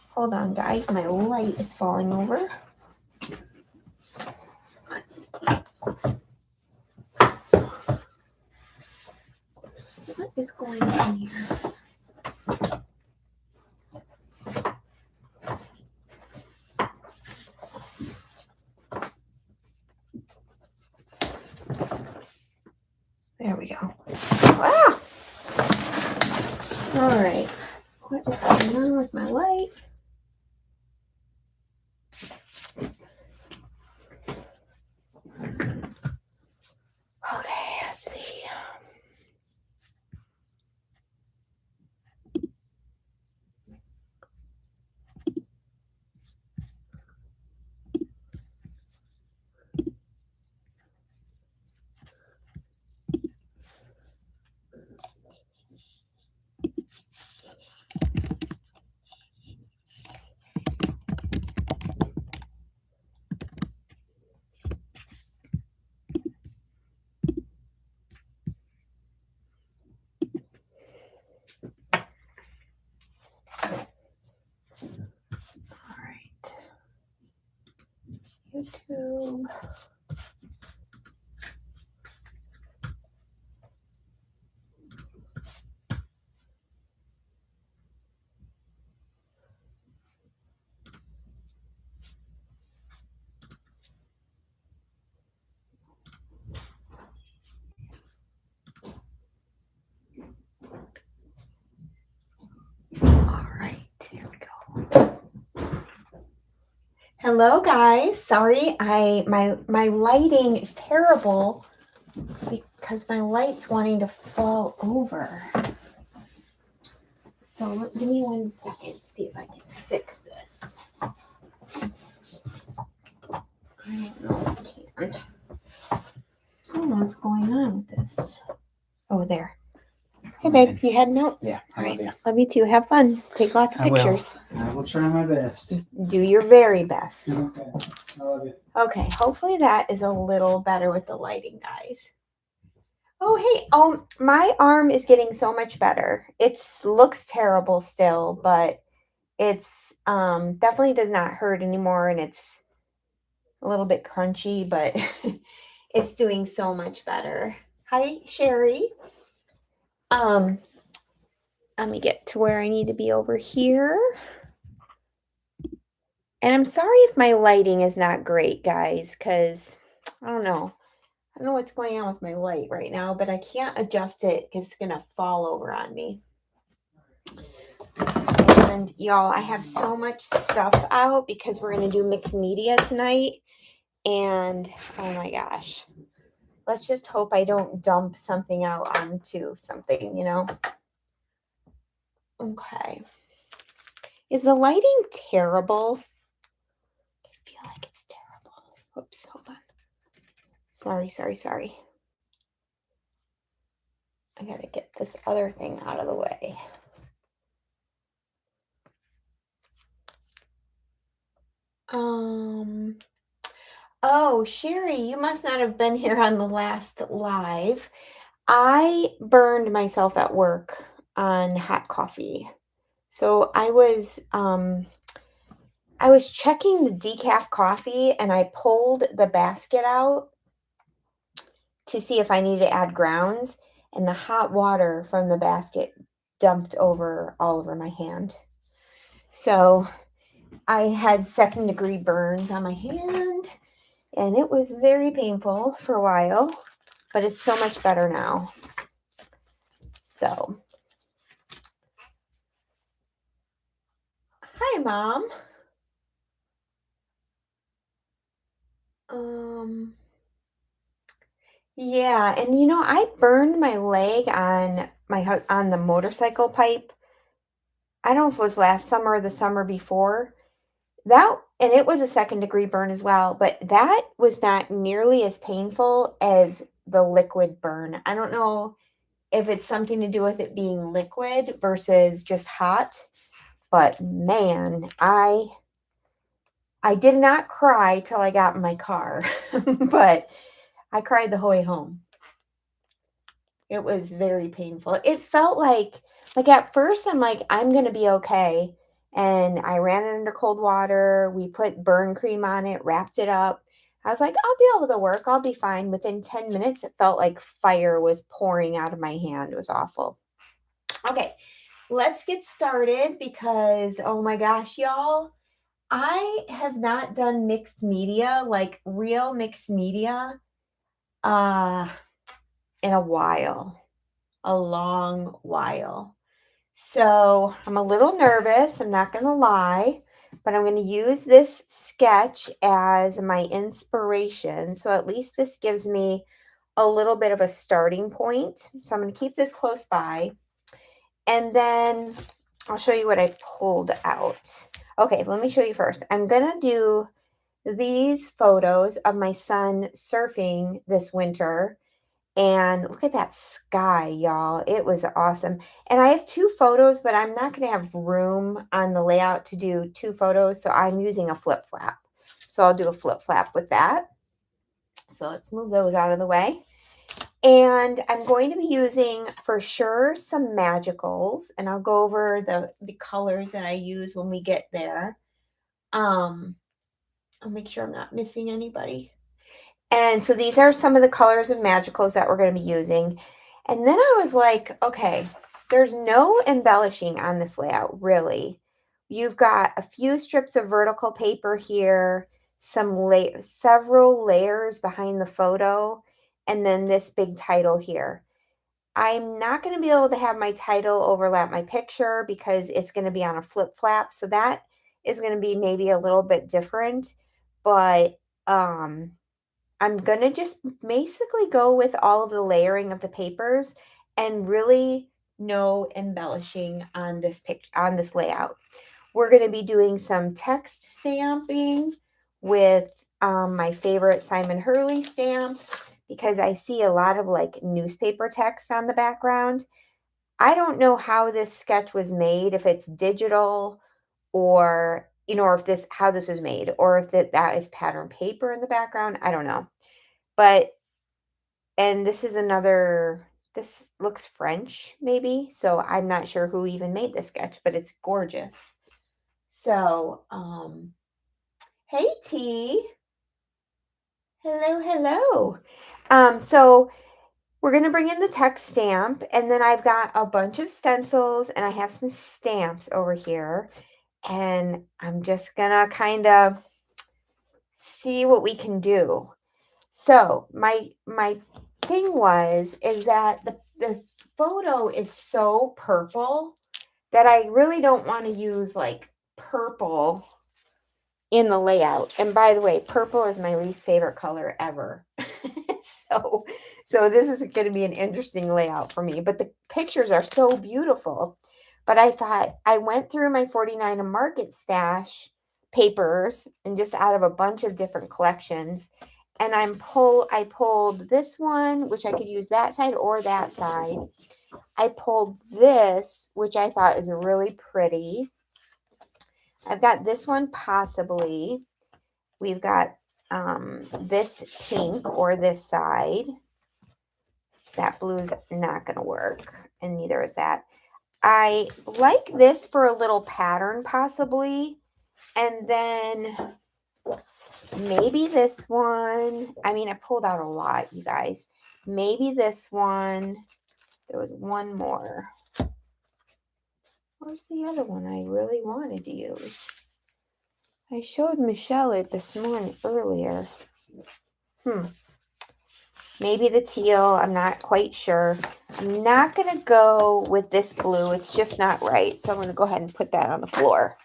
Hold on, guys. My light is falling over. Let's see. What is going on here? There we go. Ah! All right. What is going on with my light? Okay, let's see. YouTube. All right, here we go. Hello, guys. Sorry, my lighting is terrible because my light's wanting to fall over. So give me 1 second to see if I can fix this. I don't know if I can. I don't know what's going on with this. Oh, there. Hey, babe, you heading out? Yeah, all right. Love you too. Have fun. Take lots of pictures. I will try my best. Do your very best. Okay. I love you. Okay, hopefully that is a little better with the lighting, guys. Oh, hey, my arm is getting so much better. It looks terrible still, but it's definitely does not hurt anymore, and it's a little bit crunchy, but it's doing so much better. Hi, Sherry. Let me get to where I need to be over here. And I'm sorry if my lighting is not great, guys, because I don't know. I don't know what's going on with my light right now, but I can't adjust it because it's going to fall over on me. And y'all, I have so much stuff out because we're going to do mixed media tonight. And oh my gosh, let's just hope I don't dump something out onto something, you know? Okay. Is the lighting terrible? I feel like it's terrible. Oops, hold on. Sorry. I gotta get this other thing out of the way. Oh, Sherry, you must not have been here on the last live. I burned myself at work on hot coffee. So I was checking the decaf coffee and I pulled the basket out to see if I needed to add grounds, and the hot water from the basket dumped all over my hand. So I had 2nd-degree burns on my hand, and it was very painful for a while, but it's so much better now. So, hi, Mom. Yeah, and you know, I burned my leg on the motorcycle pipe. I don't know if it was last summer or the summer before. And it was a 2nd-degree burn as well, but that was not nearly as painful as the liquid burn. I don't know if it's something to do with it being liquid versus just hot, but man, I I did not cry till I got in my car, but I cried the whole way home. It was very painful. It felt like at first I'm like, I'm gonna be okay. And I ran it under cold water. We put burn cream on it, wrapped it up. I was like, I'll be able to work. I'll be fine. Within 10 minutes, it felt like fire was pouring out of my hand. It was awful. Okay, let's get started because, oh my gosh, y'all, I have not done mixed media, like real mixed media, uh, in a while, a long while. So I'm a little nervous, I'm not going to lie, but I'm going to use this sketch as my inspiration. So at least this gives me a little bit of a starting point. So I'm going to keep this close by. And then I'll show you what I pulled out. Okay, let me show you first. I'm going to do these photos of my son surfing this winter. And look at that sky, y'all. It was awesome. And I have two photos, but I'm not going to have room on the layout to do two photos. So I'm using a flip flap. So I'll do a flip flap with that. So let's move those out of the way. And I'm going to be using, for sure, some magicals. And I'll go over the colors that I use when we get there. I'll make sure I'm not missing anybody. And so these are some of the colors of magicals that we're going to be using. And then I was like, okay, there's no embellishing on this layout, really. You've got a few strips of vertical paper here, several layers behind the photo, and then this big title here. I'm not going to be able to have my title overlap my picture because it's going to be on a flip flap. So that is going to be maybe a little bit different, but I'm going to just basically go with all of the layering of the papers and really no embellishing on this layout. We're going to be doing some text stamping with my favorite Simon Hurley stamp because I see a lot of like newspaper text on the background. I don't know how this sketch was made, if it's digital or, or if how this was made, or if that is pattern paper in the background. I don't know. But, and this looks French maybe. So I'm not sure who even made this sketch, but it's gorgeous. So, hey T. Hello, hello. So we're going to bring in the text stamp, and then I've got a bunch of stencils and I have some stamps over here, and I'm just going to kind of see what we can do. So my thing is that the photo is so purple that I really don't want to use like purple in the layout. And by the way, purple is my least favorite color ever. So this is going to be an interesting layout for me, but the pictures are so beautiful. But I thought, I went through my 49 and Market stash papers and just out of a bunch of different collections. And I pulled this one, which I could use that side or that side. I pulled this, which I thought is really pretty. I've got this one possibly. We've got this pink or this side. That blue's not going to work, and neither is that. I like this for a little pattern possibly. And then maybe this one. I mean, I pulled out a lot, you guys. Maybe this one. There was one more. Where's the other one I really wanted to use? I showed Michelle it this morning earlier. Maybe the teal. I'm not quite sure. I'm not going to go with this blue. It's just not right. So I'm going to go ahead and put that on the floor.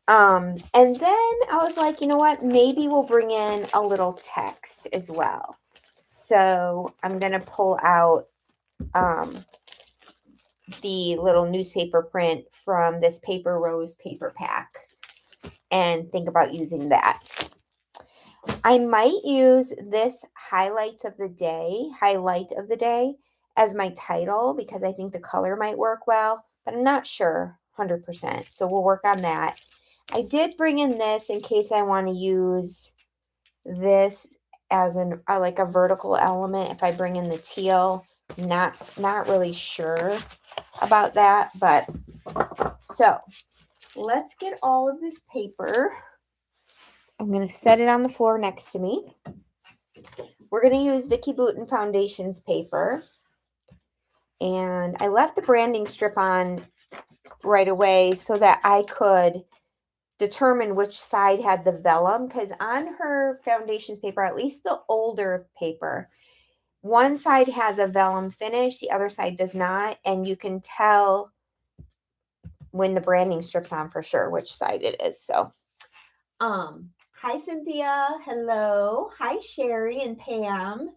And then I was like, you know what? Maybe we'll bring in a little text as well. So I'm going to pull out the little newspaper print from this Paper Rose paper pack and think about using that. I might use this highlight of the day as my title because I think the color might work well, but I'm not sure 100%. So we'll work on that. I did bring in this in case I want to use this as an like a vertical element. If I bring in the teal, not really sure about that, but so let's get all of this paper. I'm going to set it on the floor next to me. We're going to use Vicki Boutin Foundations paper. And I left the branding strip on right away so that I could determine which side had the vellum, because on her foundations paper, at least the older paper, one side has a vellum finish, the other side does not, and you can tell when the branding strip's on for sure which side it is. So hi Cynthia, hello, hi Sherry and Pam.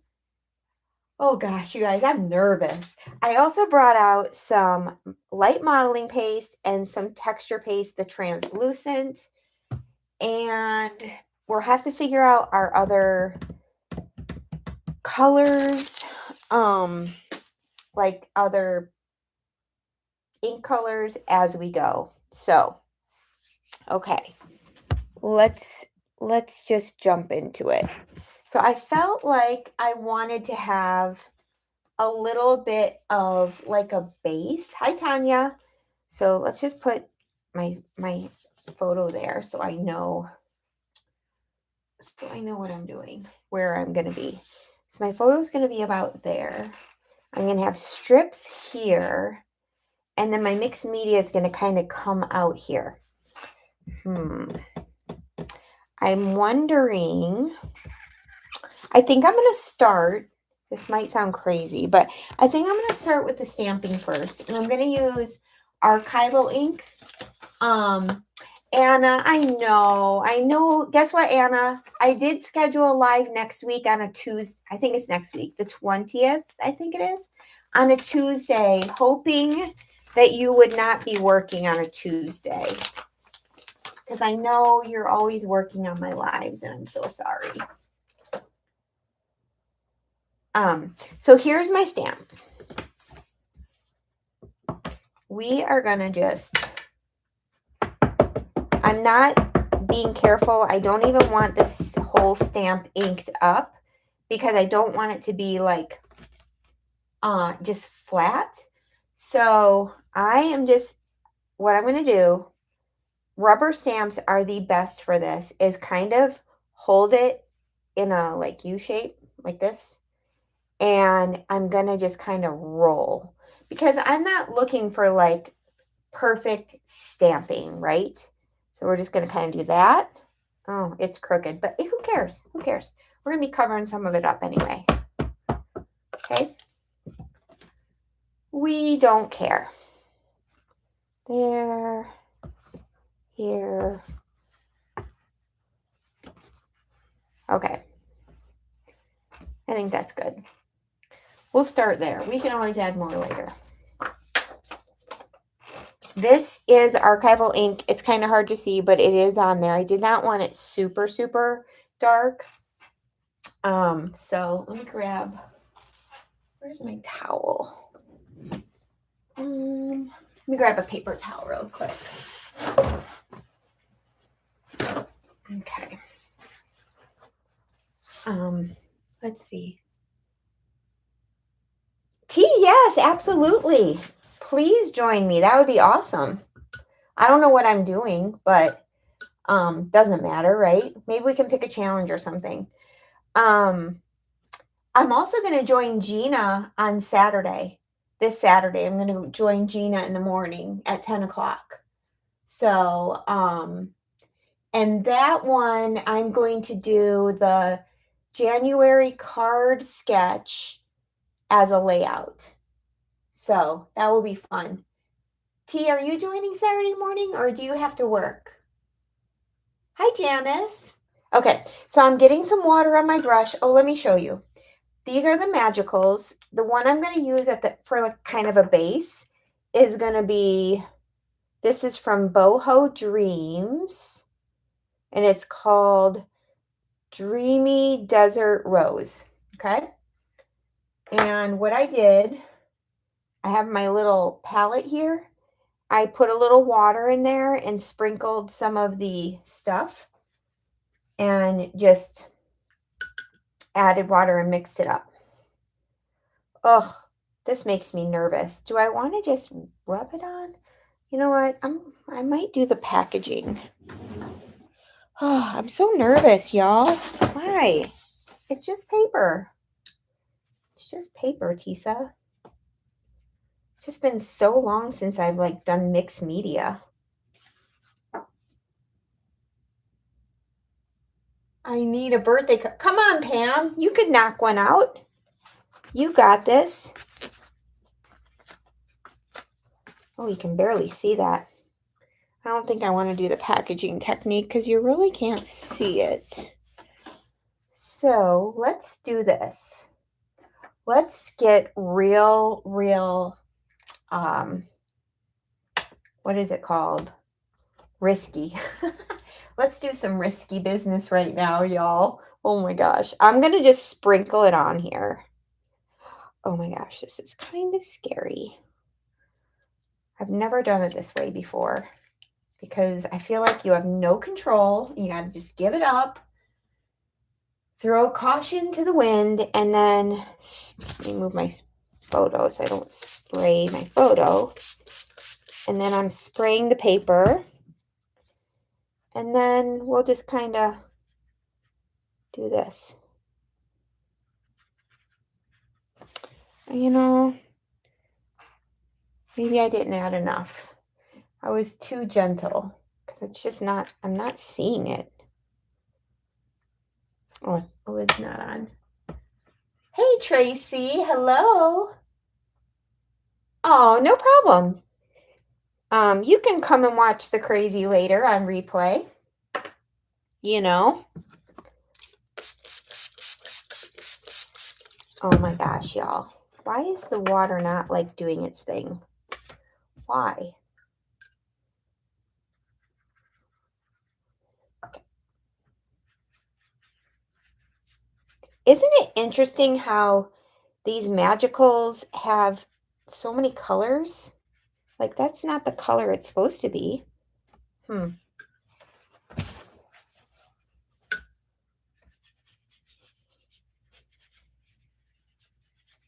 Oh gosh, you guys, I'm nervous. I also brought out some light modeling paste and some texture paste, the translucent, and we'll have to figure out our other colors, like other ink colors as we go. So, okay, let's just jump into it. So I felt like I wanted to have a little bit of like a base. Hi, Tanya. So let's just put my photo there so I know what I'm doing, where I'm going to be. So my photo is going to be about there. I'm going to have strips here, and then my mixed media is going to kind of come out here. I'm wondering, I think I'm going to start, this might sound crazy, but I think I'm going to start with the stamping first. And I'm going to use archival ink. Anna, I know. Guess what, Anna? I did schedule a live next week on a Tuesday. I think it's next week, the 20th, I think it is, on a Tuesday, hoping that you would not be working on a Tuesday. Because I know you're always working on my lives, and I'm so sorry. So here's my stamp. We are gonna just, I'm not being careful. I don't even want this whole stamp inked up because I don't want it to be like just flat. So I am just, what I'm gonna do, rubber stamps are the best for this, is kind of hold it in a like U shape like this. And I'm going to just kind of roll because I'm not looking for like perfect stamping, right? So we're just going to kind of do that. Oh, it's crooked, but who cares? Who cares? We're going to be covering some of it up anyway. Okay. We don't care. There, here. Okay. I think that's good. We'll start there. We can always add more later. This is archival ink. It's kind of hard to see, but it is on there. I did not want it super, super dark. So let me grab, where's my towel? Let me grab a paper towel real quick. Okay. Let's see. Yes, absolutely. Please join me. That would be awesome. I don't know what I'm doing, but doesn't matter, right? Maybe we can pick a challenge or something. I'm also going to join Gina on Saturday. This Saturday, I'm going to join Gina in the morning at 10 o'clock. So, and that one, I'm going to do the January card sketch as a layout. So that will be fun. T, are you joining Saturday morning or do you have to work? Hi, Janice. Okay, so I'm getting some water on my brush. Oh, let me show you. These are the Magicals. The one I'm going to use for like kind of a base is going to be, this is from Boho Dreams, and it's called Dreamy Desert Rose. Okay. And what I did, I have my little palette here. I put a little water in there and sprinkled some of the stuff and just added water and mixed it up. Ugh, this makes me nervous. Do I want to just rub it on? You know what? I might do the packaging. Oh, I'm so nervous, y'all. Why? It's just paper. It's just paper, Tisa. It's just been so long since I've like done mixed media. I need a birthday card. Come on, Pam. You could knock one out. You got this. Oh, you can barely see that. I don't think I want to do the packaging technique because you really can't see it. So let's do this. Let's get real, what is it called? Risky. Let's do some risky business right now, y'all. Oh my gosh. I'm going to just sprinkle it on here. Oh my gosh, this is kind of scary. I've never done it this way before because I feel like you have no control. You got to just give it up. Throw caution to the wind, and then let me move my photo so I don't spray my photo. And then I'm spraying the paper. And then we'll just kind of do this. You know, maybe I didn't add enough. I was too gentle because it's just not, I'm not seeing it. Oh, it's not on. Hey, Tracy. Hello. Oh, no problem. You can come and watch the crazy later on replay. You know. Oh my gosh, y'all. Why is the water not like doing its thing? Why? Okay. Isn't it interesting how these magicals have so many colors? Like that's not the color it's supposed to be. I'm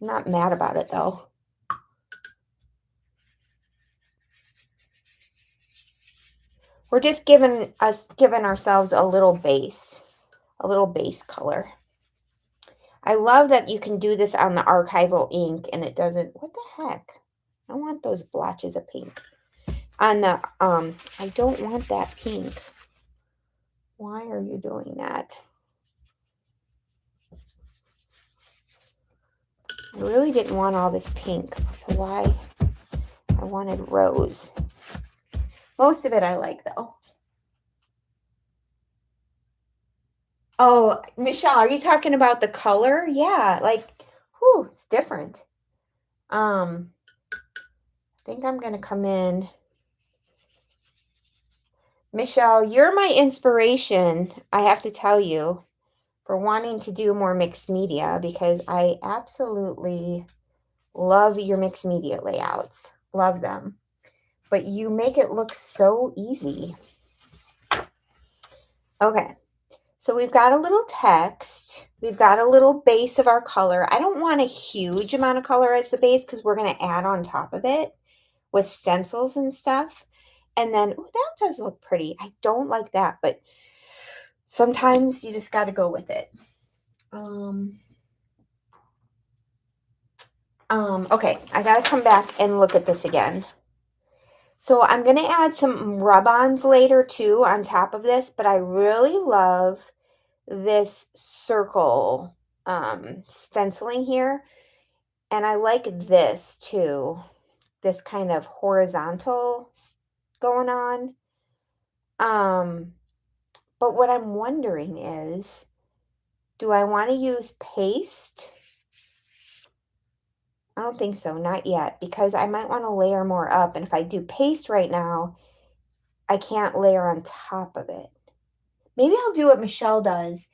not mad about it though. We're just giving ourselves a little base color. I love that you can do this on the archival ink and it doesn't, what the heck? I want those blotches of pink. On the, I don't want that pink. Why are you doing that? I really didn't want all this pink, so why? I wanted rose. Most of it I like though. Oh, Michelle, are you talking about the color? Yeah, like, whew, it's different. I think I'm gonna come in. Michelle, you're my inspiration, I have to tell you, for wanting to do more mixed media because I absolutely love your mixed media layouts. Love them. But you make it look so easy. Okay. So we've got a little text. We've got a little base of our color. I don't want a huge amount of color as the base because we're going to add on top of it with stencils and stuff. And then, ooh, that does look pretty. I don't like that, but sometimes you just got to go with it. Okay, I got to come back and look at this again. So I'm going to add some rub-ons later too on top of this, but I really love this circle stenciling here. And I like this too, this kind of horizontal going on. But what I'm wondering is, do I want to use paste? I don't think so, not yet, because I might want to layer more up. And if I do paste right now, I can't layer on top of it. Maybe I'll do what Michelle does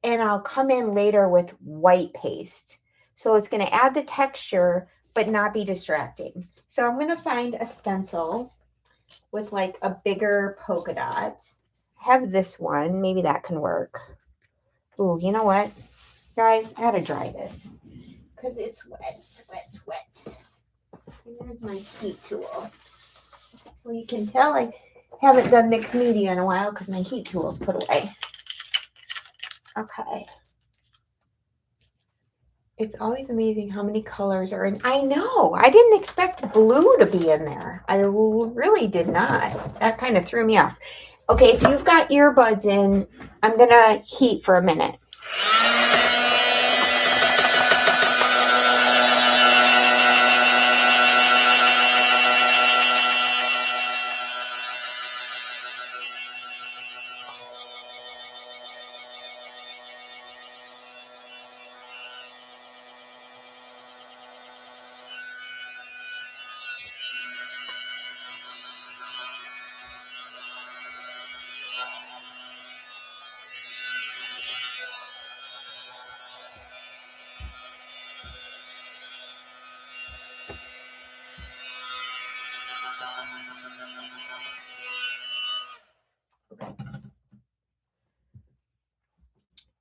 and I'll come in later with white paste. So it's going to add the texture, but not be distracting. So I'm going to find a stencil. with like a bigger polka dot. I have this one. Maybe that can work. Ooh, you know what? Guys, I gotta dry this because it's wet, wet, wet. And there's my heat tool. Well, you can tell I haven't done mixed media in a while because my heat tool's put away. Okay. It's always amazing how many colors are in. I know. I didn't expect blue to be in there. I really did not. That kind of threw me off. Okay, if you've got earbuds in, I'm going to heat for a minute.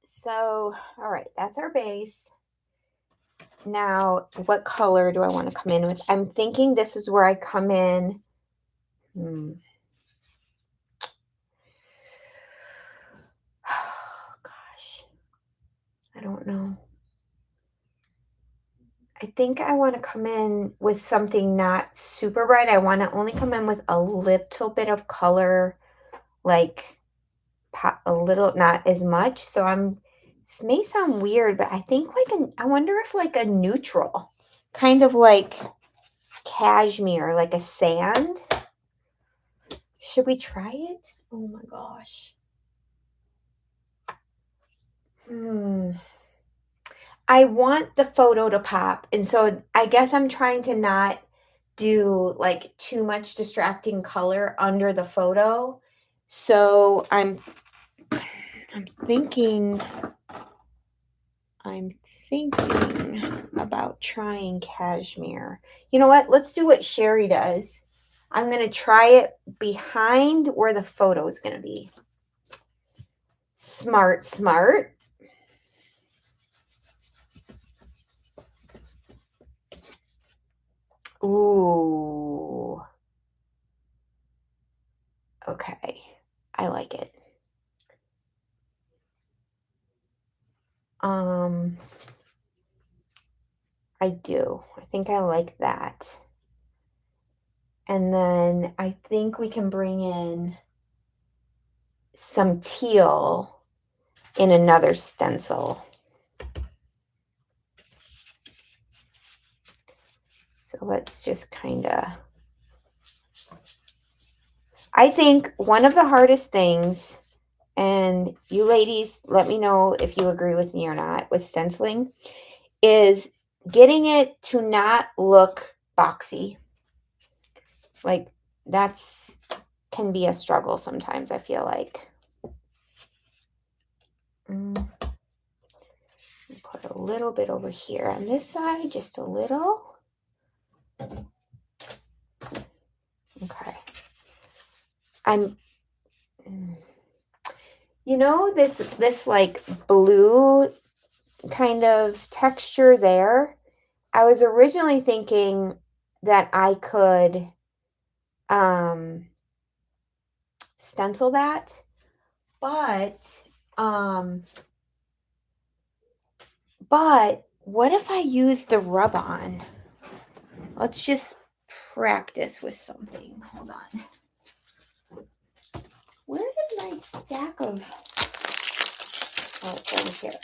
So, all right, that's our base. Now, what color do I want to come in with? I'm thinking this is where I come in. Oh, gosh. I don't know. I think I want to come in with something not super bright. I want to only come in with a little bit of color, like a little, not as much. So this may sound weird, but I think I wonder if like a neutral, kind of like cashmere, like a sand. Should we try it? Oh my gosh. I want the photo to pop. And so I guess I'm trying to not do like too much distracting color under the photo. So I'm thinking about trying cashmere. You know what? Let's do what Sherry does. I'm going to try it behind where the photo is going to be. Smart, smart. Ooh. Okay. I like it. I do. I think I like that. And then I think we can bring in some teal in another stencil. So let's just kind of, I think one of the hardest things, and you ladies, let me know if you agree with me or not, with stenciling, is getting it to not look boxy. Like that's can be a struggle sometimes, I feel like. Put a little bit over here on this side, just a little. Okay. You know, this like blue kind of texture there. I was originally thinking that I could stencil that, but what if I use the rub-on? Let's just practice with something. Hold on. Where did my stack of... Oh, it's over here.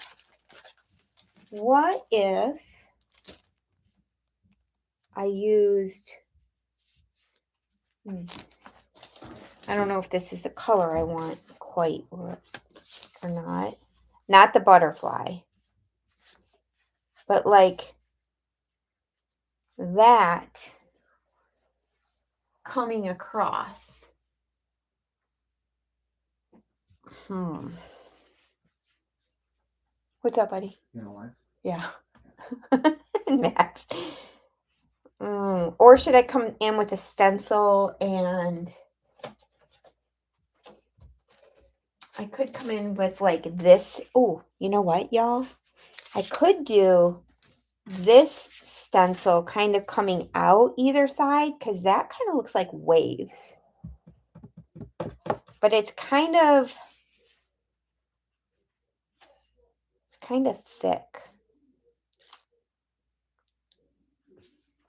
What if I used... I don't know if this is the color I want quite or not. Not the butterfly. But like that coming across. What's up, buddy? You know why? Yeah. Max. Or should I come in with a stencil and I could come in with like this. Oh, you know what, y'all? I could do this stencil kind of coming out either side because that kind of looks like waves. But it's kind of thick.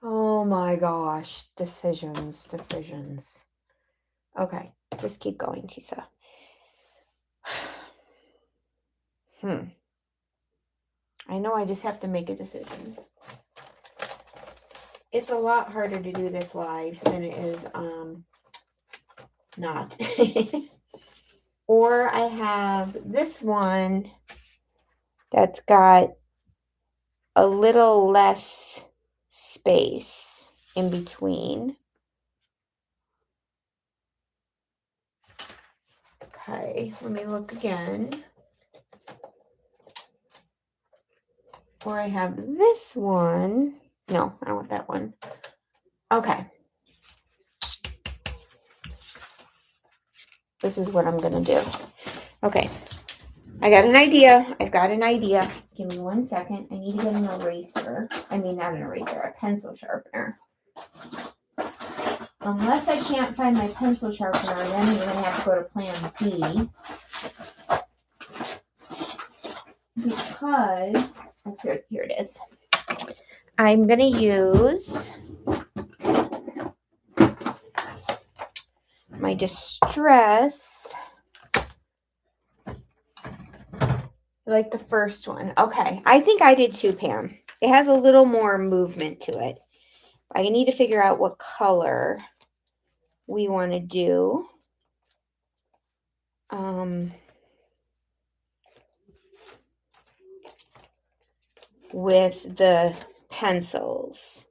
Oh my gosh, decisions. Okay, just keep going, Tisa. I know I just have to make a decision. It's a lot harder to do this live than it is not. Or I have this one that's got a little less space in between. Okay, let me look again. Or I have this one. No, I want that one. Okay. This is what I'm going to do. Okay. I got an idea. I've got an idea. Give me 1 second. I need to get an eraser. I mean, not an eraser, a pencil sharpener. Unless I can't find my pencil sharpener, then I'm going to have to go to plan B. Because, here it is. I'm going to use my Distress. Like the first one. Okay. I think I did too, Pam. It has a little more movement to it. I need to figure out what color we want to do. With the pencils.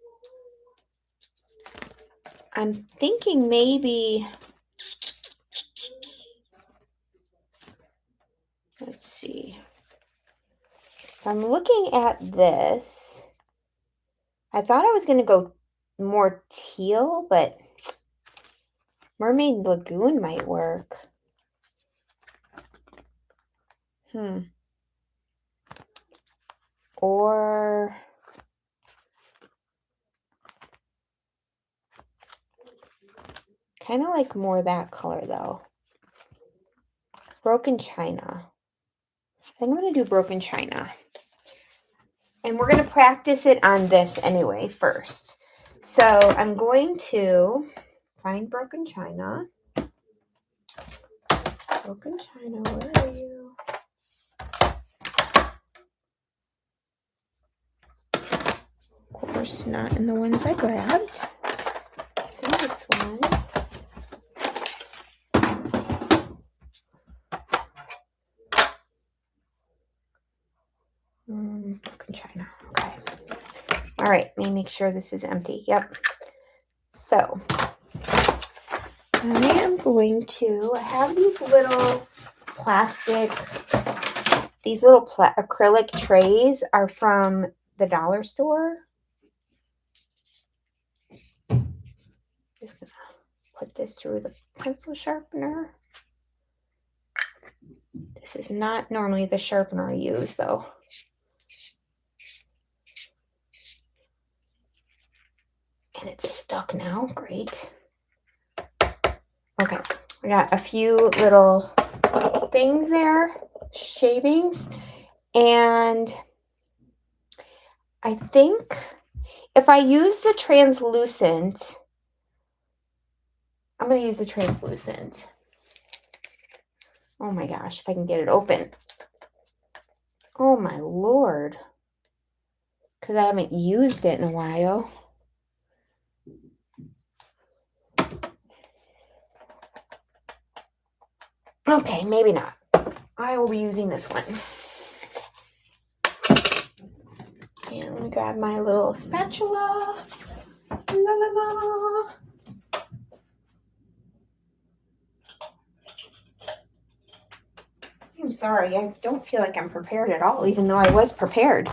I'm thinking maybe, let's see. If I'm looking at this, I thought I was going to go more teal, but Mermaid Lagoon might work. Or kind of like more that color though. Broken China. I'm going to do Broken China. And we're going to practice it on this anyway first. So I'm going to find Broken China. Broken China, where are you? Of course, not in the ones I grabbed. It's in this one. Broken China. Okay. All right. Let me make sure this is empty. Yep. So I am going to have these little acrylic trays are from the dollar store. Just gonna put this through the pencil sharpener. This is not normally the sharpener I use though. And it's stuck now. Great. Okay. I got a few little things there, shavings, and I think if I use the translucent, I'm going to use the translucent. Oh my gosh, if I can get it open. Oh my Lord. Because I haven't used it in a while. Okay, maybe not. I will be using this one. And let me grab my little spatula. La la la. I'm sorry, I don't feel like I'm prepared at all, even though I was prepared.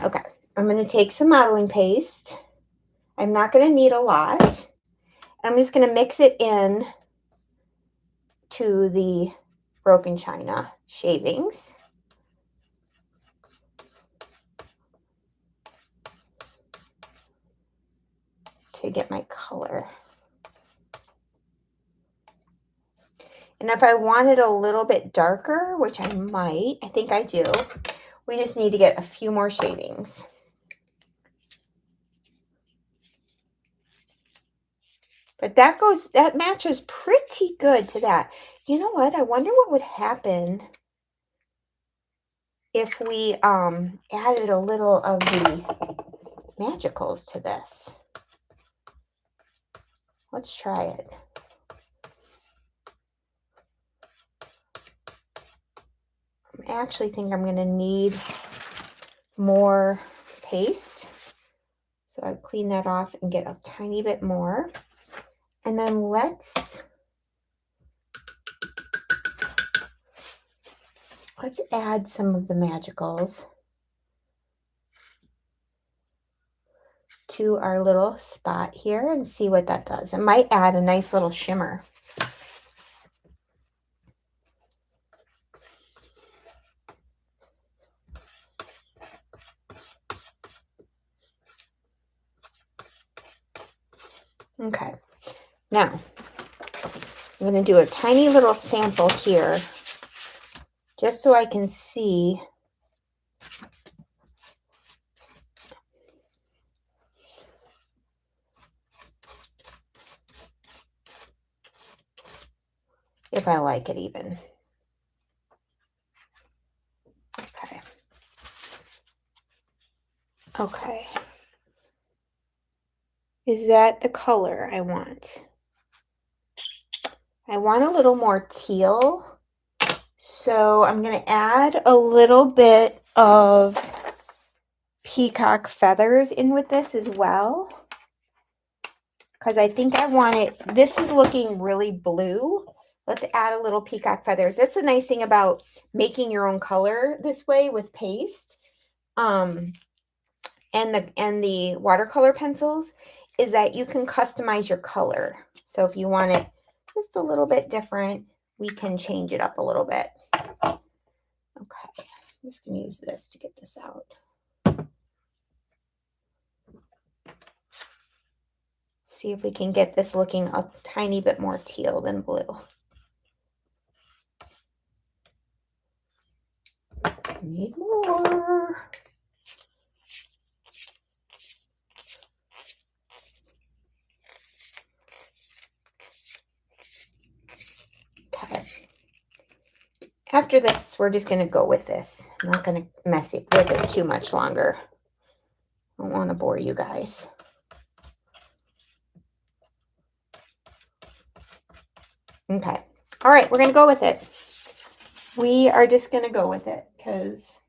Okay, I'm going to take some modeling paste. I'm not going to need a lot. I'm just going to mix it in to the broken china shavings. To get my color. And if I want it a little bit darker, which I might, I think I do, we just need to get a few more shavings. But that matches pretty good to that. You know what? I wonder what would happen if we added a little of the magicals to this. Let's try it. I actually think I'm going to need more paste. So I clean that off and get a tiny bit more. And then let's add some of the magicals to our little spot here and see what that does. It might add a nice little shimmer. Okay, now I'm going to do a tiny little sample here just so I can see if I like it even. Okay. Okay. Is that the color I want? I want a little more teal. So I'm going to add a little bit of peacock feathers in with this as well. Because I think I want it, this is looking really blue. Let's add a little peacock feathers. That's the nice thing about making your own color this way with paste. And the watercolor pencils is that you can customize your color. So if you want it just a little bit different, we can change it up a little bit. Okay, I'm just going to use this to get this out. See if we can get this looking a tiny bit more teal than blue. Need more. Okay. After this, we're just going to go with this. I'm not going to mess it with it too much longer. I don't want to bore you guys. Okay. All right, we're going to go with it. We are just going to go with it because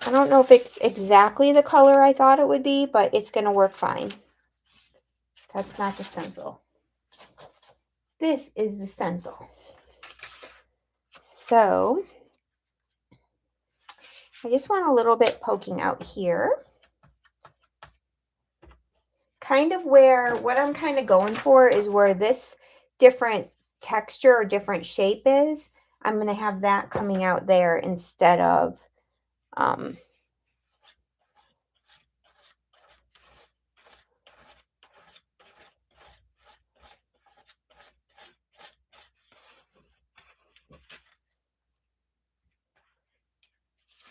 I don't know if it's exactly the color I thought it would be, but it's going to work fine. That's not the stencil. This is the stencil. So I just want a little bit poking out here. Kind of where, what I'm kind of going for is where this different texture or different shape is. I'm going to have that coming out there instead of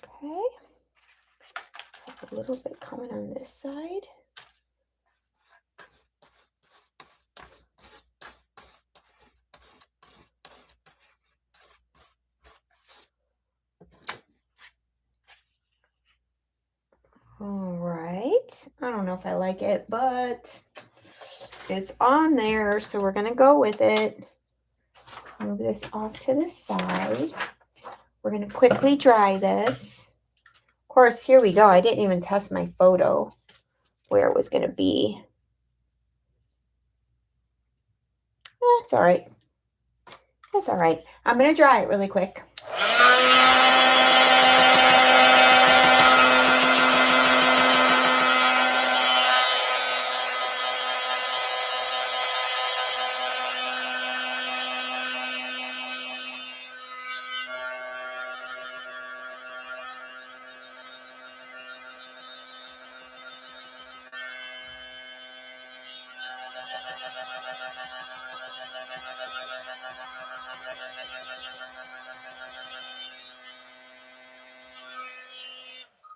okay. A little bit coming on this side. All right. I don't know if I like it, but it's on there, so we're going to go with it. Move this off to the side. We're going to quickly dry this. Of course, here we go. I didn't even test my photo where it was going to be. It's all right. That's all right. I'm going to dry it really quick.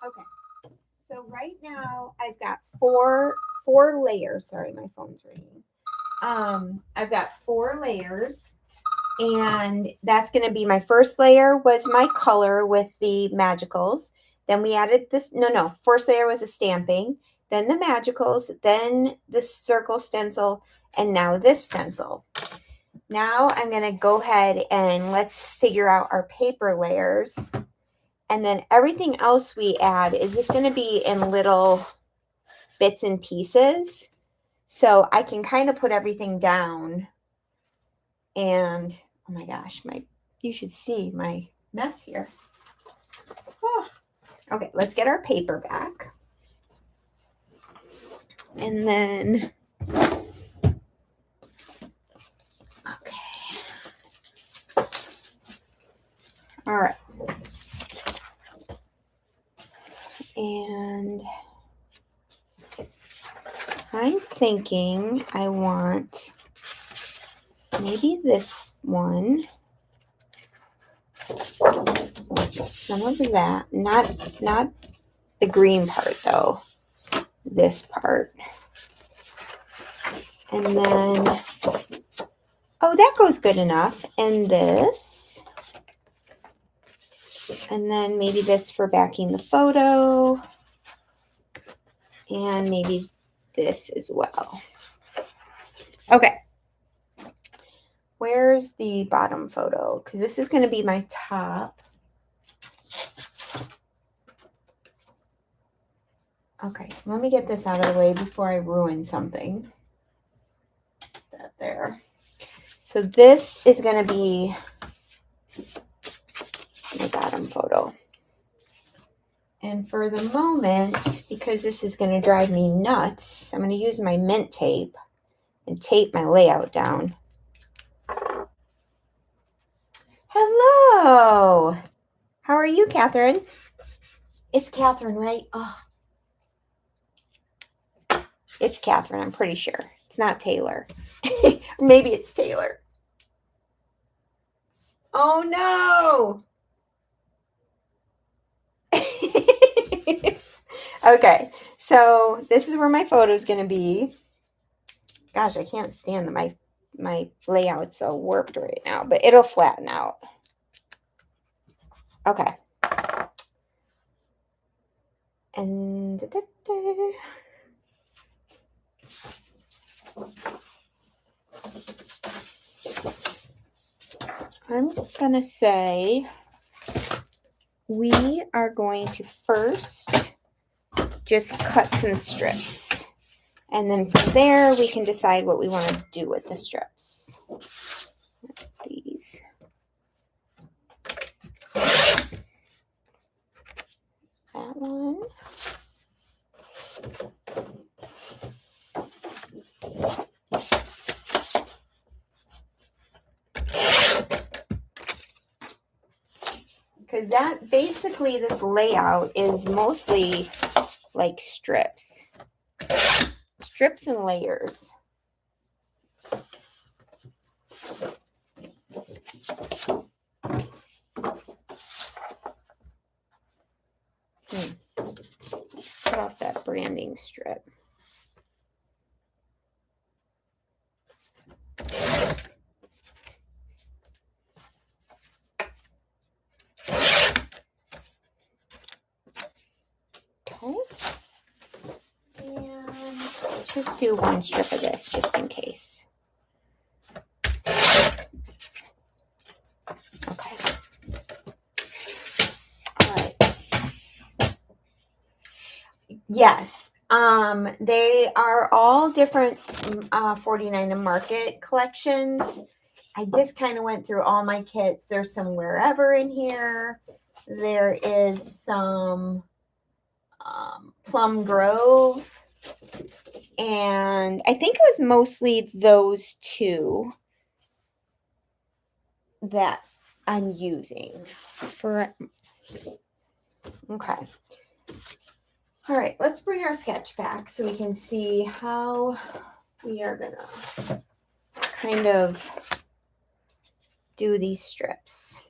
Okay, so right now I've got four layers. Sorry, my phone's ringing. I've got 4 layers, and that's going to be my first layer was my color with the magicals. Then we added this, no, first layer was a stamping, then the magicals, then the circle stencil, and now this stencil. Now I'm going to go ahead and let's figure out our paper layers. And then everything else we add is just going to be in little bits and pieces. So I can kind of put everything down. And oh my gosh, you should see my mess here. Oh. Okay, let's get our paper back. And then, okay. All right. And I'm thinking I want maybe this one. Some of that, not the green part though, this part. And then, oh, that goes good enough. And this. And then maybe this for backing the photo. And maybe this as well. Okay. Where's the bottom photo? Because this is going to be my top. Okay, let me get this out of the way before I ruin something. That there. So this is going to be my bottom photo. And for the moment, because this is going to drive me nuts, I'm going to use my mint tape and tape my layout down. Hello. How are you, Catherine? It's Catherine, right? Oh. It's Catherine, I'm pretty sure. It's not Taylor. Maybe it's Taylor. Oh, no. Okay, so this is where my photo is going to be. Gosh, I can't stand my layout's so warped right now, but it'll flatten out. Okay. And I'm going to say we are going to first just cut some strips. And then from there, we can decide what we want to do with the strips. That's these. That one. Because that basically, this layout is mostly like strips. Strips and layers. Let's cut off that branding strip. Okay. And just do one strip of this just in case. Okay. All right. Yes. They are all different 49 to Market collections. I just kind of went through all my kits. There's some Wherever in here. There is some Plum Grove. And I think it was mostly those two that I'm using for. Okay. All right, let's bring our sketch back so we can see how we are gonna kind of do these strips.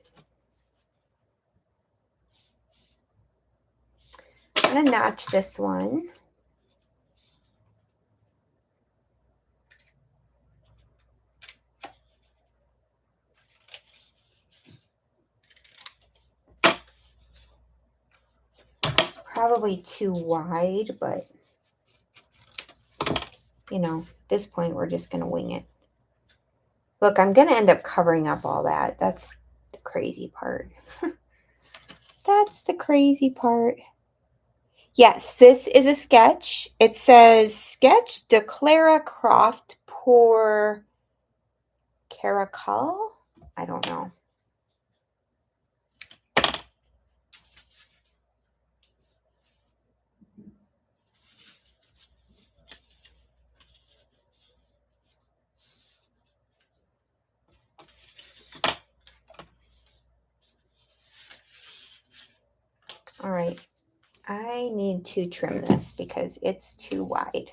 I'm gonna notch this one. It's probably too wide, but you know, at this point we're just gonna wing it. Look, I'm gonna end up covering up all that. That's the crazy part. That's the crazy part. Yes, this is a sketch. It says sketch de Clara Croft pour Caracal. I don't know. All right. I need to trim this because it's too wide.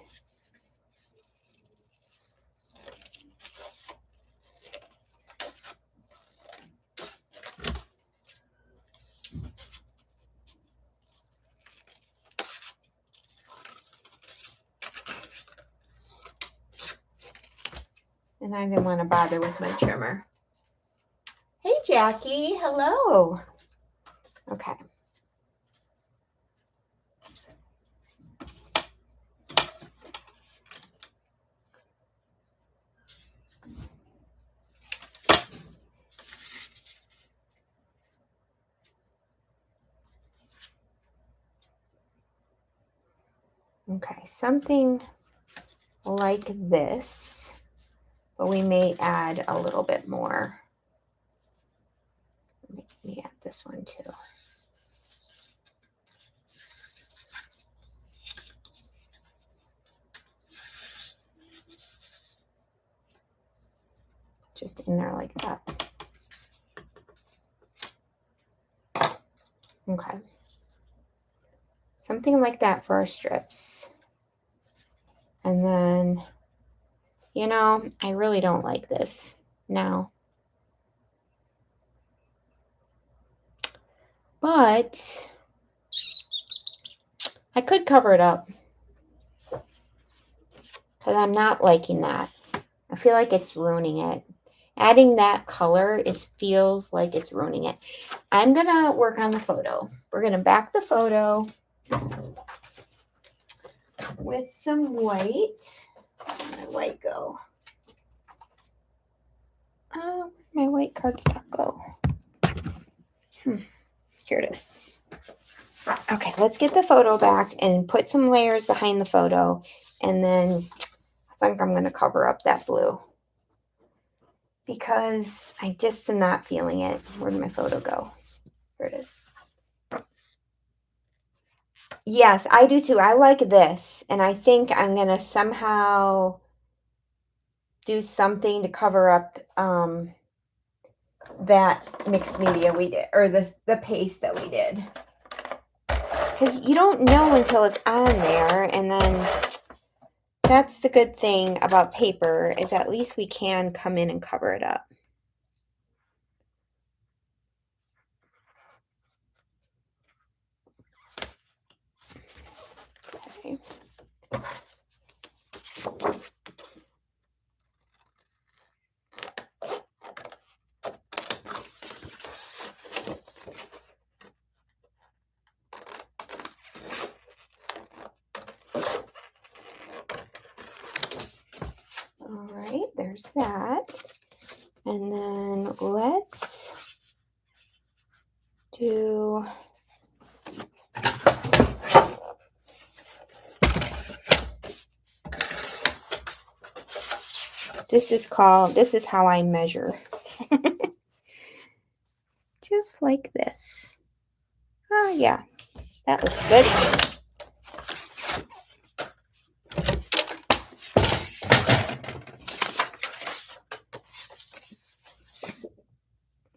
And I didn't want to bother with my trimmer. Hey, Jackie. Hello. Okay. Okay, something like this, but we may add a little bit more. Let me add this one too. Just in there like that. Okay. Something like that for our strips. And then, you know, I really don't like this now. But I could cover it up because I'm not liking that. I feel like it's ruining it. Adding that color feels like it's ruining it. I'm going to work on the photo. We're going to back the photo with some white. Where'd my white go? My white cardstock go? Here it is. Okay, let's get the photo back and put some layers behind the photo. And then I think I'm going to cover up that blue because I just am not feeling it. Where did my photo go? Here it is. Yes, I do too. I like this. And I think I'm going to somehow do something to cover up that mixed media we did, or the paste that we did. Because you don't know until it's on there, and then that's the good thing about paper is at least we can come in and cover it up. Okay. All right, there's that. And then let's do this is how I measure. Just like this. Oh yeah, that looks good.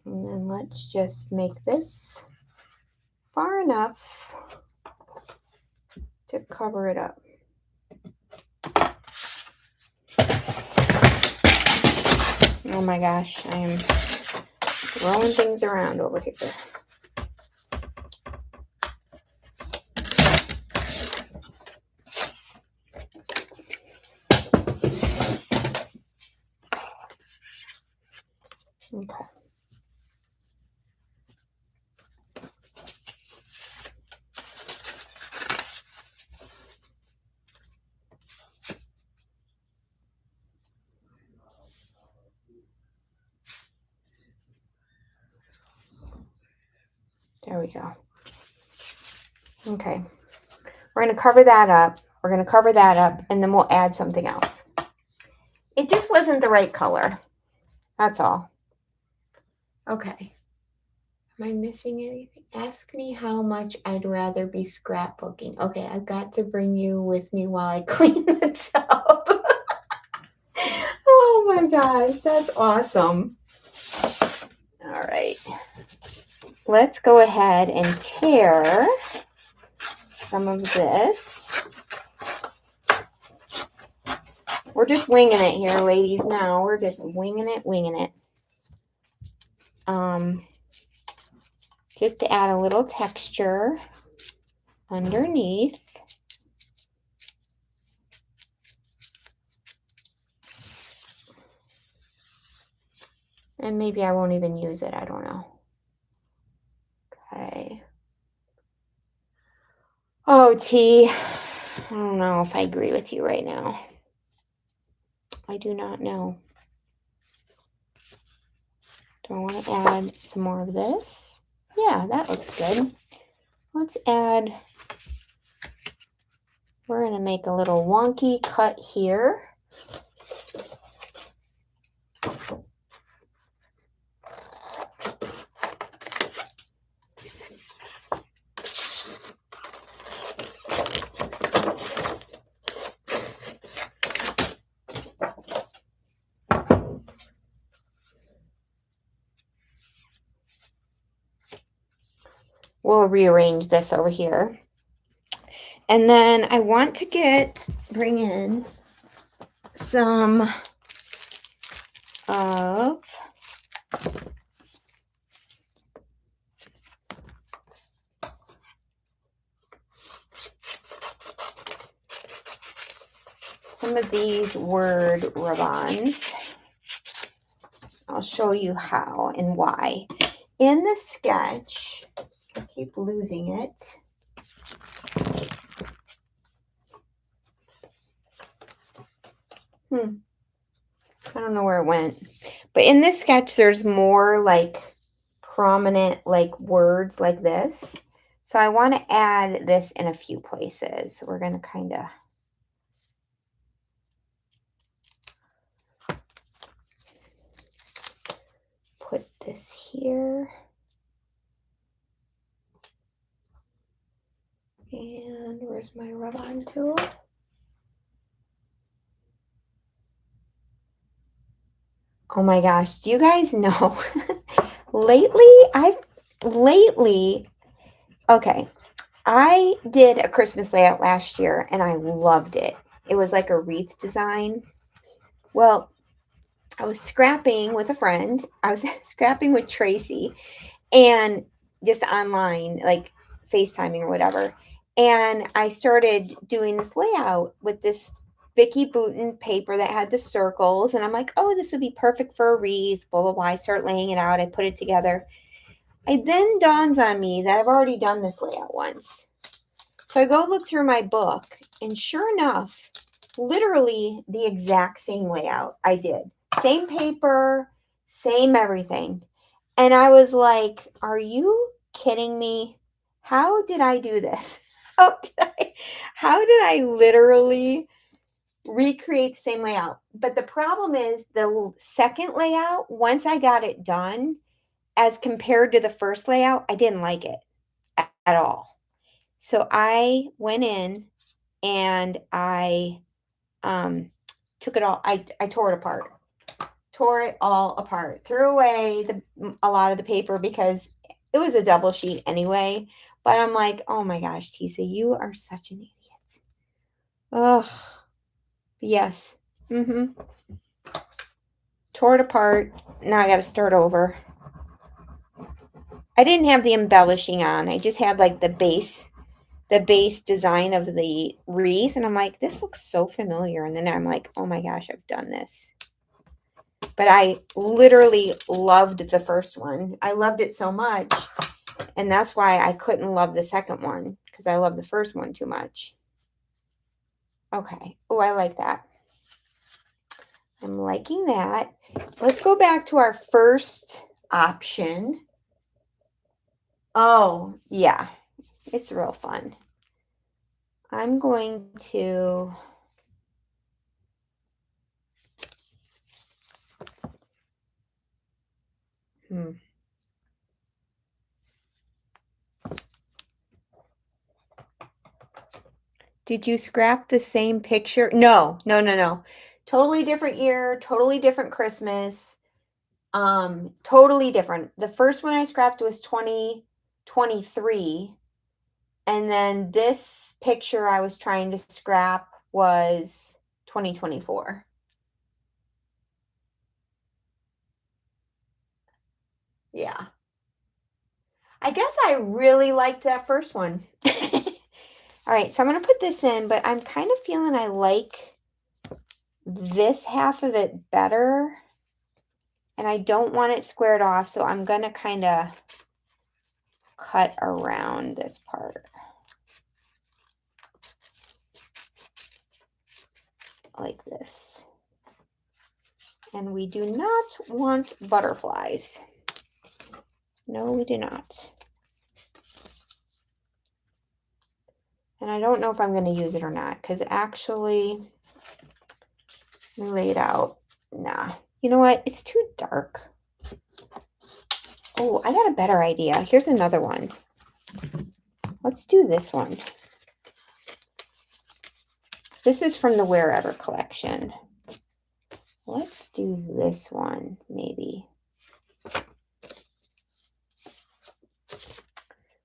And then let's just make this far enough to cover it up. Oh my gosh, I am throwing things around over here. Okay. There we go. Okay. We're going to cover that up. We're going to cover that up, and then we'll add something else. It just wasn't the right color. That's all. Okay. Am I missing anything? Ask me how much I'd rather be scrapbooking. Okay, I've got to bring you with me while I clean the tub. Oh my gosh, that's awesome. All right. Let's go ahead and tear some of this. We're just winging it here, ladies. Now we're just winging it. Just to add a little texture underneath. And maybe I won't even use it. I don't know. Okay. Oh, T. I don't know if I agree with you right now. I do not know. Do I want to add some more of this? Yeah, that looks good. Let's add, we're going to make a little wonky cut here. We'll rearrange this over here. And then I want to bring in some of these word rub-ons. I'll show you how and why. In the sketch, I keep losing it. I don't know where it went. But in this sketch, there's more like prominent like words like this. So I want to add this in a few places. We're going to kind of put this here. And where's my rub-on tool? Oh my gosh, do you guys know? Okay, I did a Christmas layout last year and I loved it. It was like a wreath design. Well, I was scrapping with a friend. I was scrapping with Tracy and just online, like FaceTiming or whatever. And I started doing this layout with this Vicky Bouton paper that had the circles. And I'm like, oh, this would be perfect for a wreath, blah, blah, blah. I start laying it out. I put it together. It then dawns on me that I've already done this layout once. So I go look through my book, and sure enough, literally the exact same layout I did. Same paper, same everything. And I was like, are you kidding me? How did I do this? How did I literally recreate the same layout? But the problem is the second layout, once I got it done, as compared to the first layout, I didn't like it at all. So I went in and I took it all, I tore it apart. Tore it all apart. Threw away a lot of the paper because it was a double sheet anyway. But I'm like, oh my gosh, Tisa, you are such an idiot. Ugh. Yes. Tore it apart. Now I got to start over. I didn't have the embellishing on. I just had like the base design of the wreath. And I'm like, this looks so familiar. And then I'm like, oh my gosh, I've done this. But I literally loved the first one. I loved it so much. And that's why I couldn't love the second one, because I love the first one too much. Okay. Oh, I like that. I'm liking that. Let's go back to our first option. Oh, yeah. It's real fun. I'm going to... Did you scrap the same picture? No. Totally different year, totally different Christmas. Totally different. The first one I scrapped was 2023. And then this picture I was trying to scrap was 2024. Yeah. I guess I really liked that first one. All right, so I'm going to put this in, but I'm kind of feeling I like this half of it better. And I don't want it squared off, so I'm going to kind of cut around this part. Like this. And we do not want butterflies. No, we do not. And I don't know if I'm going to use it or not, because actually, let me lay it out. Nah. You know what? It's too dark. Oh, I got a better idea. Here's another one. Let's do this one. This is from the Wherever collection. Let's do this one, maybe.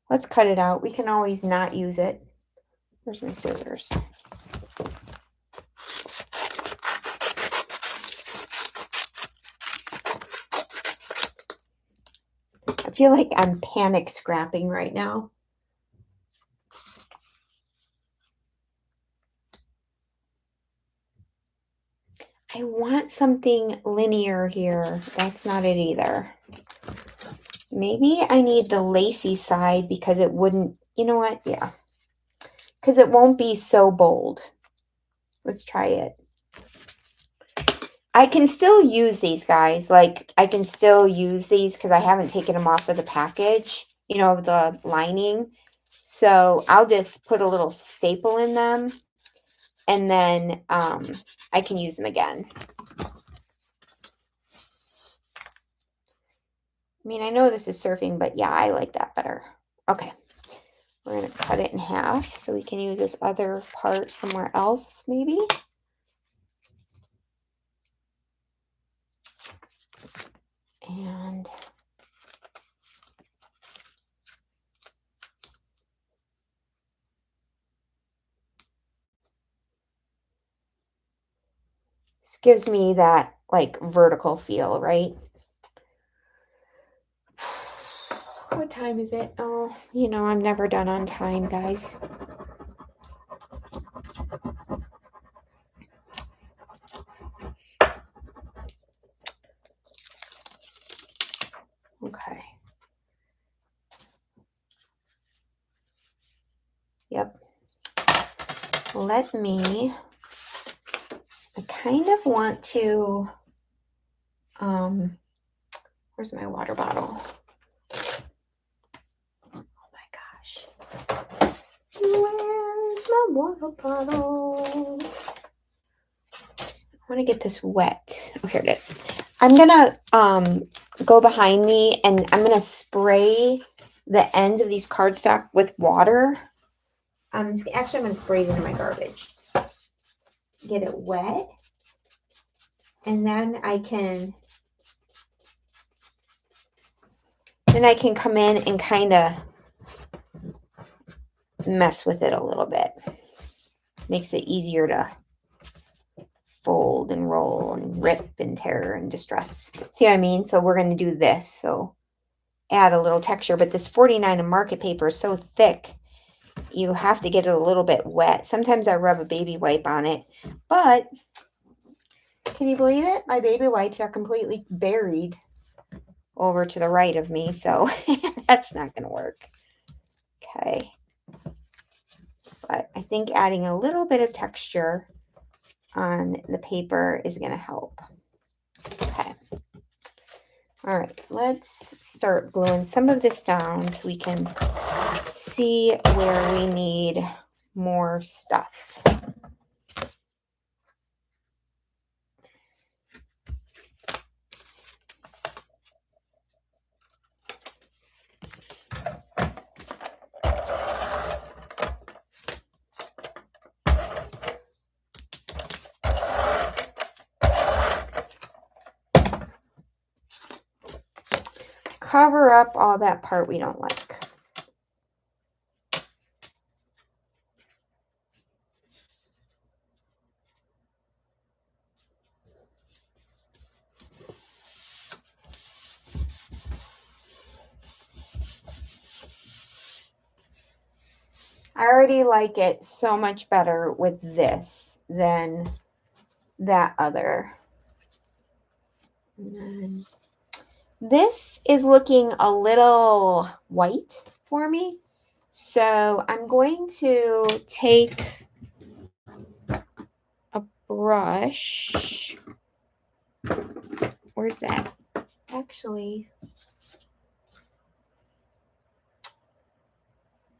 Let's cut it out. We can always not use it. Where's my scissors? I feel like I'm panic scrapping right now. I want something linear here. That's not it either. Maybe I need the lacy side because it wouldn't, you know what? Yeah. Because it won't be so bold. Let's try it. I can still use these, guys. Like, I can still use these because I haven't taken them off of the package, you know, the lining. So I'll just put a little staple in them, and then I can use them again. I mean, I know this is surfing, but yeah, I like that better. Okay. We're going to cut it in half so we can use this other part somewhere else, maybe. And this gives me that like vertical feel, right? What time is it? Oh, you know, I'm never done on time, guys. Okay. Yep. Let me, I kind of want to, where's my water bottle? Oh my gosh. Where's my water bottle? I want to get this wet. Oh, here it is. I'm going to go behind me and I'm going to spray the ends of these cardstock with water. Actually, I'm going to spray it in my garbage. Get it wet. And then I can come in and kind of mess with it a little bit. Makes it easier to fold and roll and rip and tear and distress. See what I mean? So we're going to do this. So add a little texture, but this 49 and market paper is so thick. You have to get it a little bit wet. Sometimes I rub a baby wipe on it, but can you believe it? My baby wipes are completely buried over to the right of me. So that's not going to work. Okay. But I think adding a little bit of texture on the paper is going to help. Okay. All right, let's start gluing some of this down so we can see where we need more stuff. Cover up all that part we don't like. I already like it so much better with this than that other. And then this is looking a little white for me. So I'm going to take a brush. Where's that? Actually,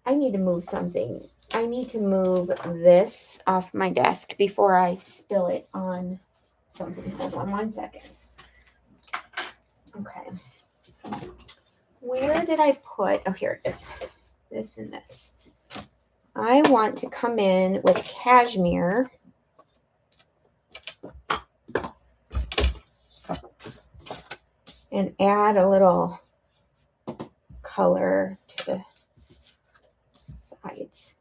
I need to move something. I need to move this off my desk before I spill it on something. Hold on 1 second. Okay. Where did I put? Oh, here it is. This and this. I want to come in with cashmere. And add a little color to the sides.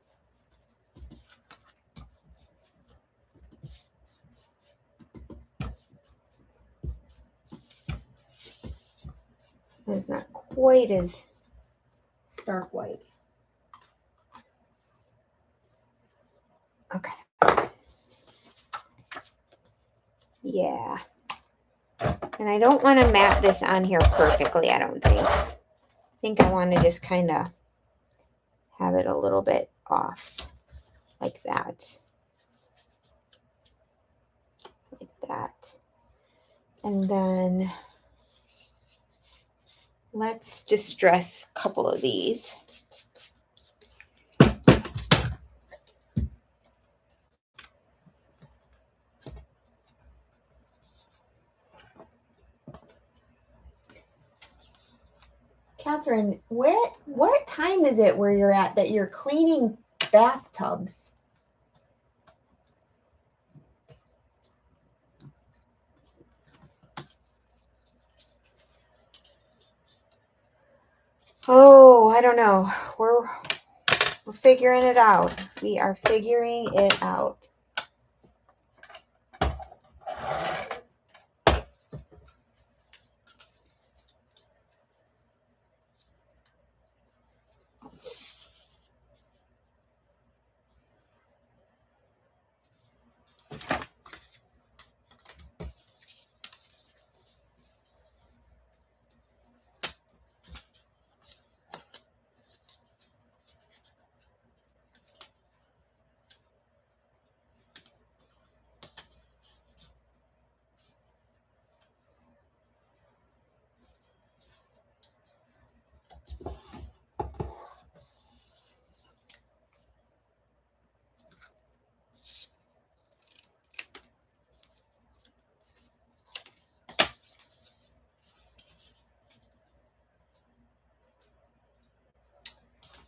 It's not quite as stark white. Okay. Yeah. And I don't want to map this on here perfectly, I don't think. I think I want to just kind of have it a little bit off, like that. Like that. And then let's distress a couple of these. Catherine, what time is it where you're at that you're cleaning bathtubs? Oh, I don't know. We're figuring it out. We are figuring it out.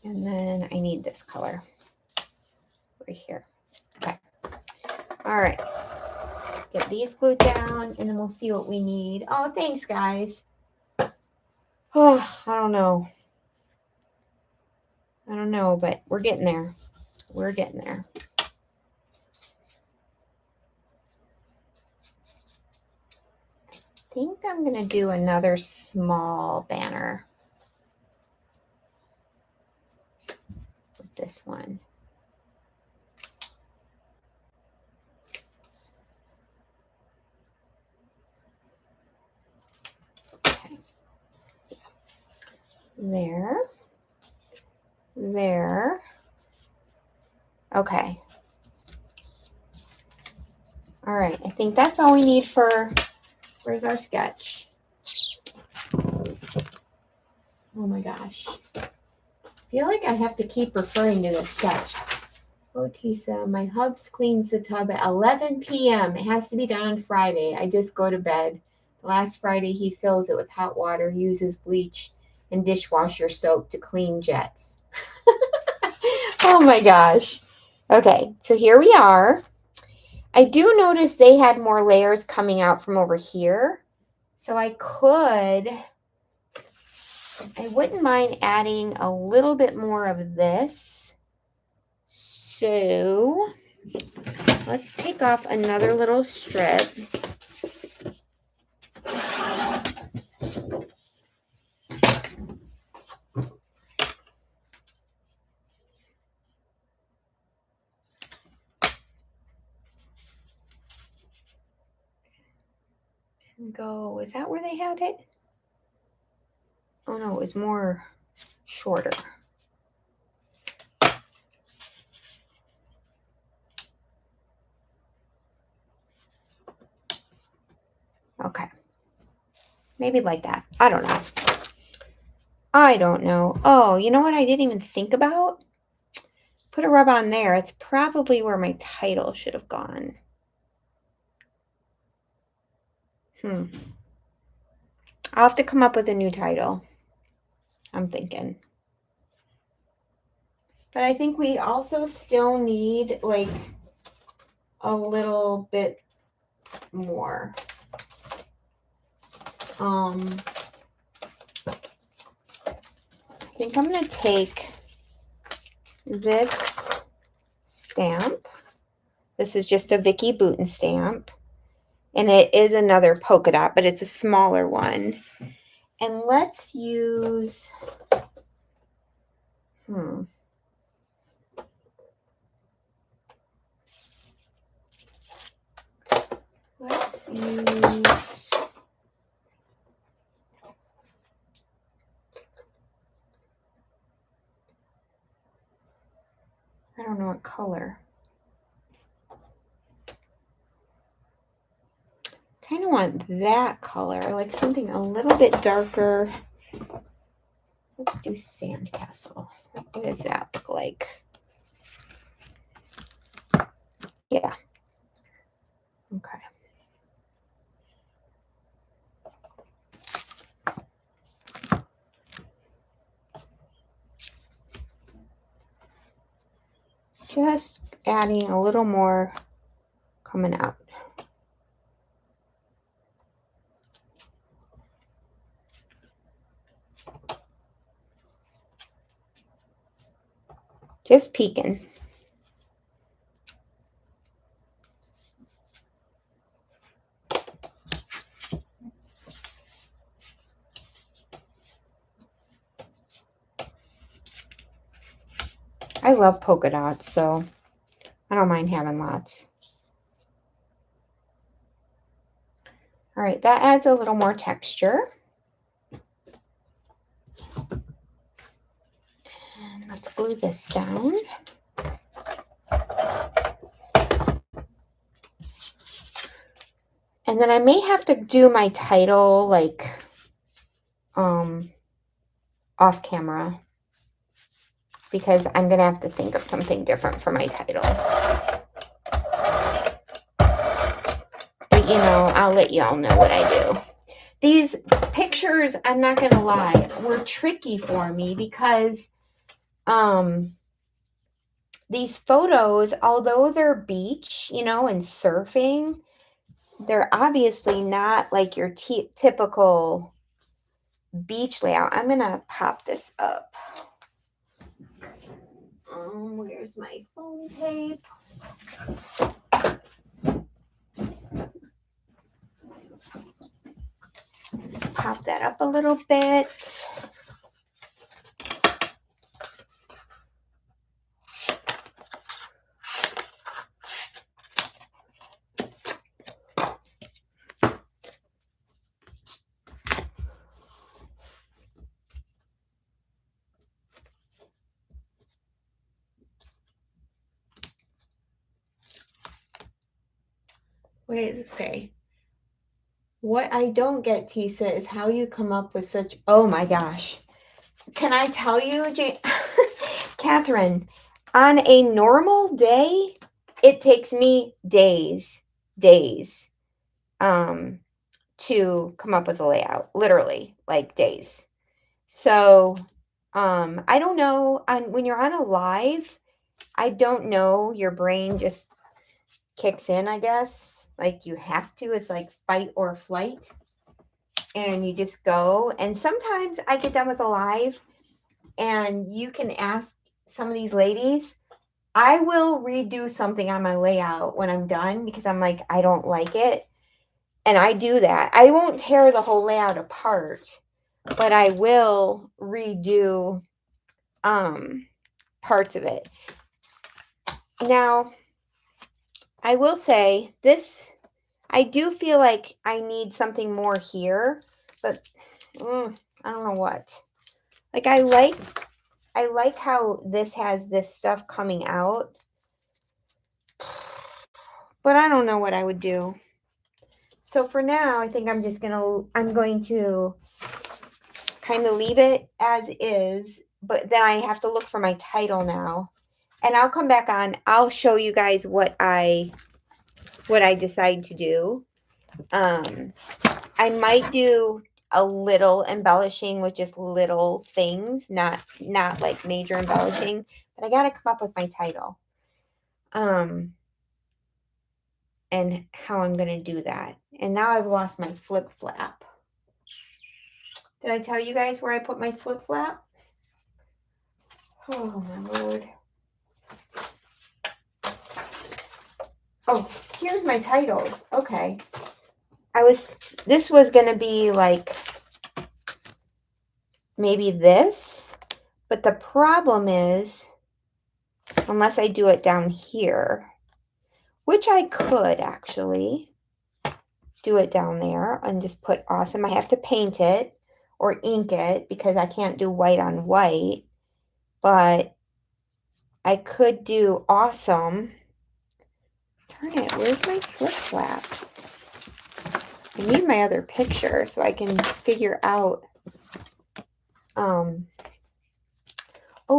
And then I need this color right here. Okay. All right. Get these glued down and then we'll see what we need. Oh, thanks, guys. Oh, I don't know. I don't know, but we're getting there. We're getting there. think I'm going to do another small banner with this one. Okay. There. Okay. All right. I think that's all we need for, where's our sketch? Oh my gosh. I feel like I have to keep referring to this sketch. Oh, Tisa, my hubs cleans the tub at 11 p.m. It has to be done on Friday. I just go to bed. Last Friday, he fills it with hot water, uses bleach and dishwasher soap to clean jets. Oh my gosh. Okay, so here we are. I do notice they had more layers coming out from over here. So I wouldn't mind adding a little bit more of this. So let's take off another little strip. And go, is that where they had it? Oh no, it was more shorter. Okay. Maybe like that. I don't know. Oh, you know what I didn't even think about? Put a rub on there. It's probably where my title should have gone. I'll have to come up with a new title. I'm thinking. But I think we also still need like a little bit more. I think I'm going to take this stamp. This is just a Vicky Bouton stamp. And it is another polka dot, but it's a smaller one. And let's use, let's use, I don't know what color. Kind of want that color, like something a little bit darker. Let's do Sandcastle. What does that look like? Yeah. Okay. Just adding a little more coming out. Just peeking. I love polka dots, so I don't mind having lots. All right, that adds a little more texture. And let's glue this down. And then I may have to do my title like off camera, because I'm going to have to think of something different for my title. But, you know, I'll let y'all know what I do. These pictures, I'm not going to lie, were tricky for me because these photos, although they're beach, you know, and surfing, they're obviously not like your typical beach layout. I'm going to pop this up. Where's my foam tape? pop that up a little bit. What does it say? What I don't get, Tisa, is how you come up with such, oh my gosh. Can I tell you, Catherine, on a normal day, it takes me days to come up with a layout, literally, like days. So, I don't know, when you're on a live, I don't know, your brain just kicks in, I guess. Like you have to, it's like fight or flight. And you just go. And sometimes I get done with a live and you can ask some of these ladies, I will redo something on my layout when I'm done because I'm like, I don't like it. And I do that. I won't tear the whole layout apart, but I will redo parts of it. Now, I will say this, I do feel like I need something more here, but I don't know what. Like I like how this has this stuff coming out, but I don't know what I would do. So for now, I think I'm going to kind of leave it as is, but then I have to look for my title now. And I'll come back on. I'll show you guys what I decide to do. I might do a little embellishing with just little things, not like major embellishing, but I got to come up with my title. And how I'm going to do that. And now I've lost my flip flap. Did I tell you guys where I put my flip flap? Oh my Lord. Oh, here's my titles. Okay. This was going to be like maybe this, but the problem is, unless I do it down here, which I could actually do it down there and just put awesome. I have to paint it or ink it because I can't do white on white, but I could do awesome. Darn it, where's my flip flap? I need my other picture so I can figure out. Oh,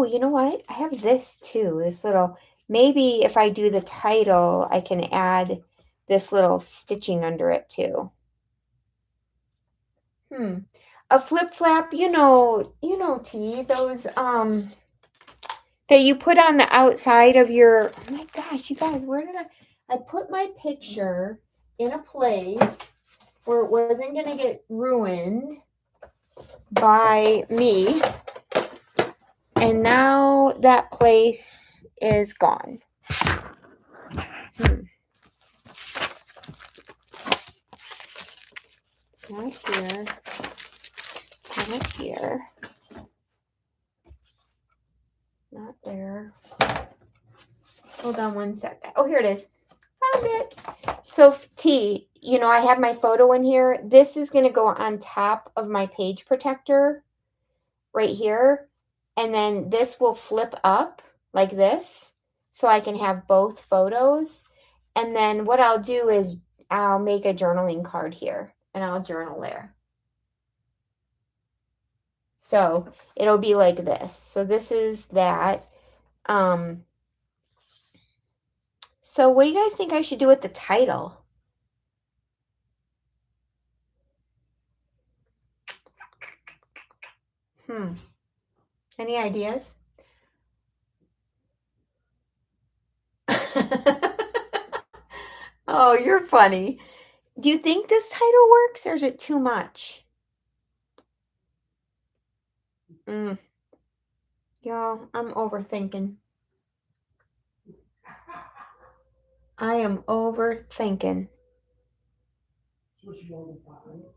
you know what? I have this too. This little, maybe if I do the title, I can add this little stitching under it too. A flip flap, you know, T, those, that you put on the outside of your, oh my gosh, you guys, where did I put my picture in a place where it wasn't going to get ruined by me. And now that place is gone. Not here. Not here. Not there. Hold on one second. Oh, here it is. Found it. So T, I have my photo in here. This is going to go on top of my page protector right here. And then this will flip up like this so I can have both photos. And then what I'll do is I'll make a journaling card here and I'll journal there. So it'll be like this. So this is that. So what do you guys think I should do with the title? Any ideas? Oh, you're funny. Do you think this title works or is it too much? Y'all, I'm overthinking. I am overthinking.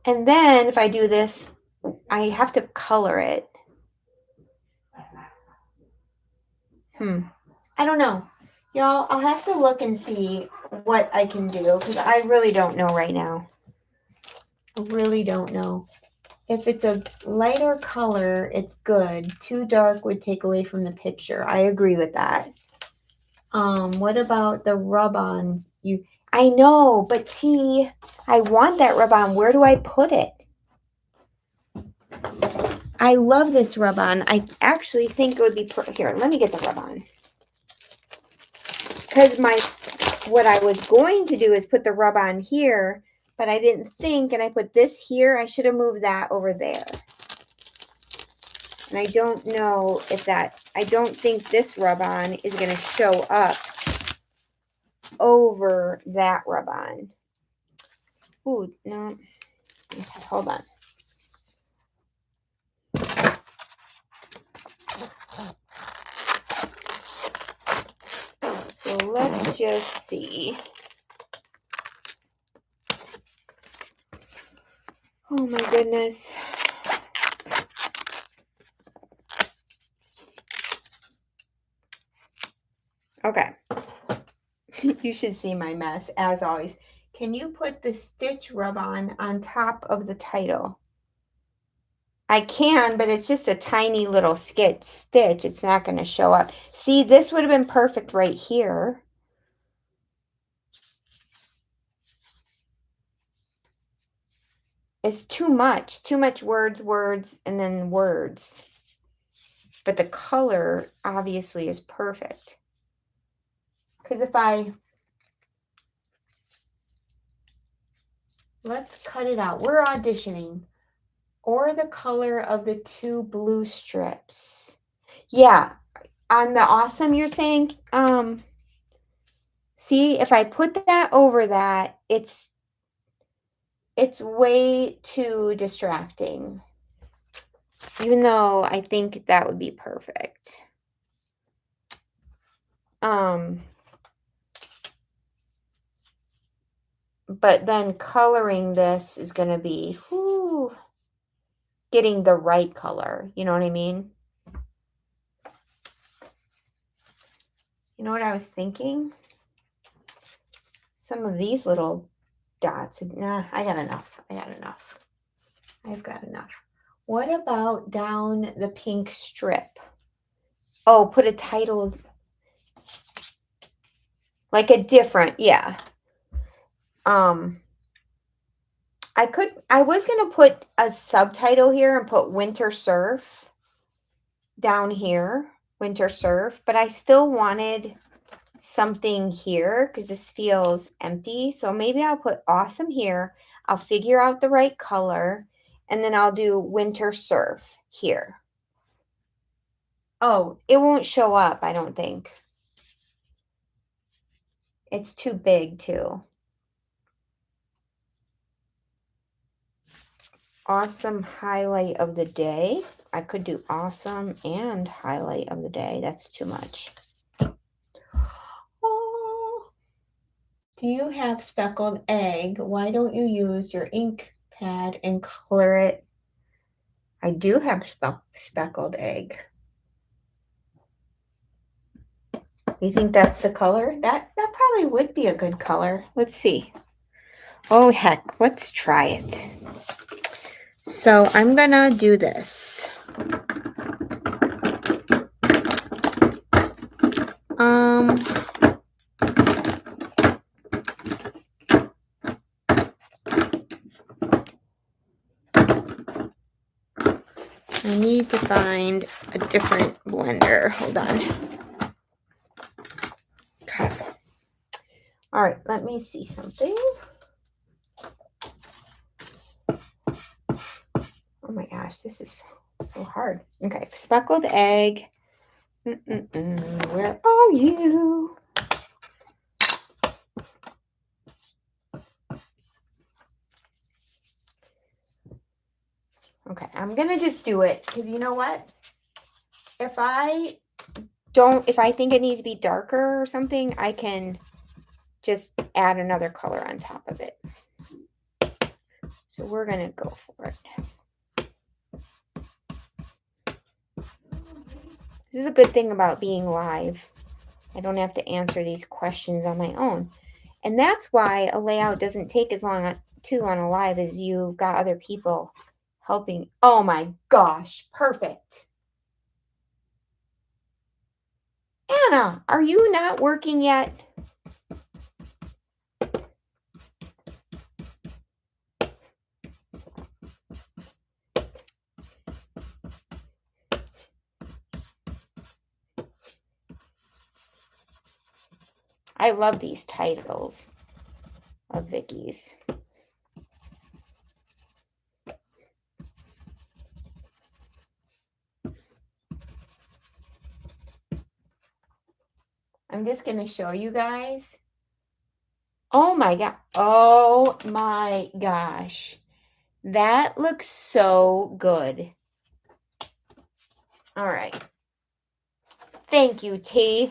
And then if I do this, I have to color it. I don't know. Y'all, I'll have to look and see what I can do because I really don't know right now. I really don't know. If it's a lighter color, it's good. Too dark would take away from the picture. I agree with that. What about the rub-ons? I know, but T, I want that rub-on. Where do I put it? I love this rub-on. I actually think it would be here. Let me get the rub-on. Because what I was going to do is put the rub-on here, but I didn't think, and I put this here. I should have moved that over there. And I don't know if I don't think this rub-on is going to show up over that rub-on. Ooh, no. Okay, hold on. So let's just see. Oh my goodness. Okay. You should see my mess, as always. Can you put the stitch rub-on top of the title? I can, but it's just a tiny little stitch. It's not going to show up. See, this would have been perfect right here. It's too much words, and then words. But the color obviously is perfect. Because let's cut it out. We're auditioning. Or the color of the two blue strips. Yeah, on the awesome you're saying, see, if I put that over that, it's way too distracting. Even though I think that would be perfect. But then coloring this is going to be getting the right color. You know what I mean? You know what I was thinking? Some of these little dots. Nah, I got enough. I've got enough. What about down the pink strip? Oh, put a title. Like a different, yeah. I was going to put a subtitle here and put Winter Surf down here, Winter Surf, but I still wanted something here because this feels empty. So maybe I'll put awesome here. I'll figure out the right color and then I'll do Winter Surf here. Oh, it won't show up, I don't think. It's too big too. Awesome highlight of the day. I could do awesome and highlight of the day. That's too much. Oh. Do you have speckled egg? Why don't you use your ink pad and color it? I do have speckled egg. You think that's the color? That probably would be a good color. Let's see. Oh, heck. Let's try it. So I'm going to do this. I need to find a different blender. Hold on. Okay. All right, let me see something. Oh my gosh, this is so hard. Okay, speckled egg. Where are you? Okay, I'm gonna just do it because you know what? If I think it needs to be darker or something, I can just add another color on top of it. So we're going to go for it. This is a good thing about being live. I don't have to answer these questions on my own. And that's why a layout doesn't take as long on a live as you've got other people helping. Oh my gosh, perfect. Anna, are you not working yet? I love these titles of Vicky's. I'm just going to show you guys. Oh my God. Oh my gosh. That looks so good. All right. Thank you, T.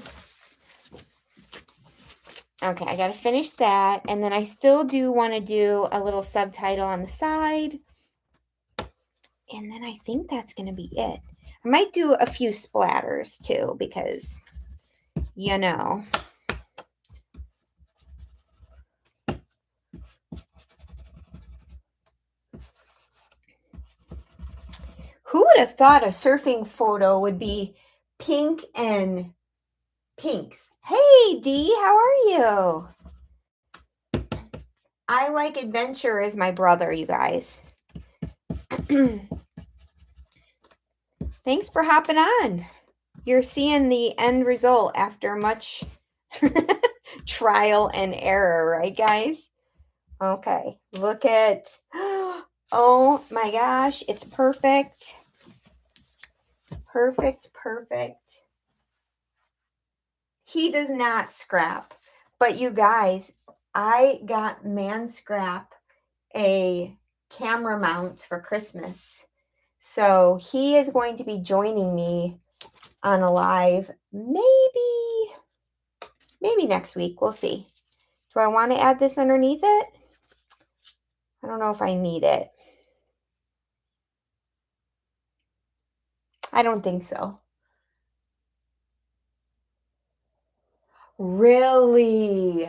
Okay, I got to finish that. And then I still do want to do a little subtitle on the side. And then I think that's going to be it. I might do a few splatters too, because, you know. Who would have thought a surfing photo would be pink and pinks? Hey, Dee, how are you? I like adventure as my brother, you guys. Thanks for hopping on. You're seeing the end result after much trial and error, right, guys? Okay, look at, oh my gosh, it's perfect. Perfect, perfect. He does not scrap, but you guys, I got Man Scrap a camera mount for Christmas. So he is going to be joining me on a live maybe next week. We'll see. Do I want to add this underneath it? I don't know if I need it. I don't think so. Really?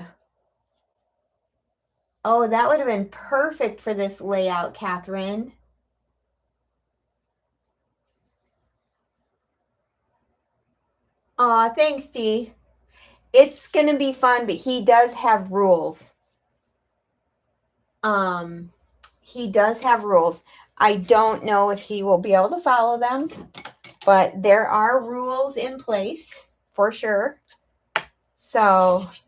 Oh, that would have been perfect for this layout, Catherine. Aw, thanks, Dee. It's going to be fun, but he does have rules. He does have rules. I don't know if he will be able to follow them, but there are rules in place for sure. So, let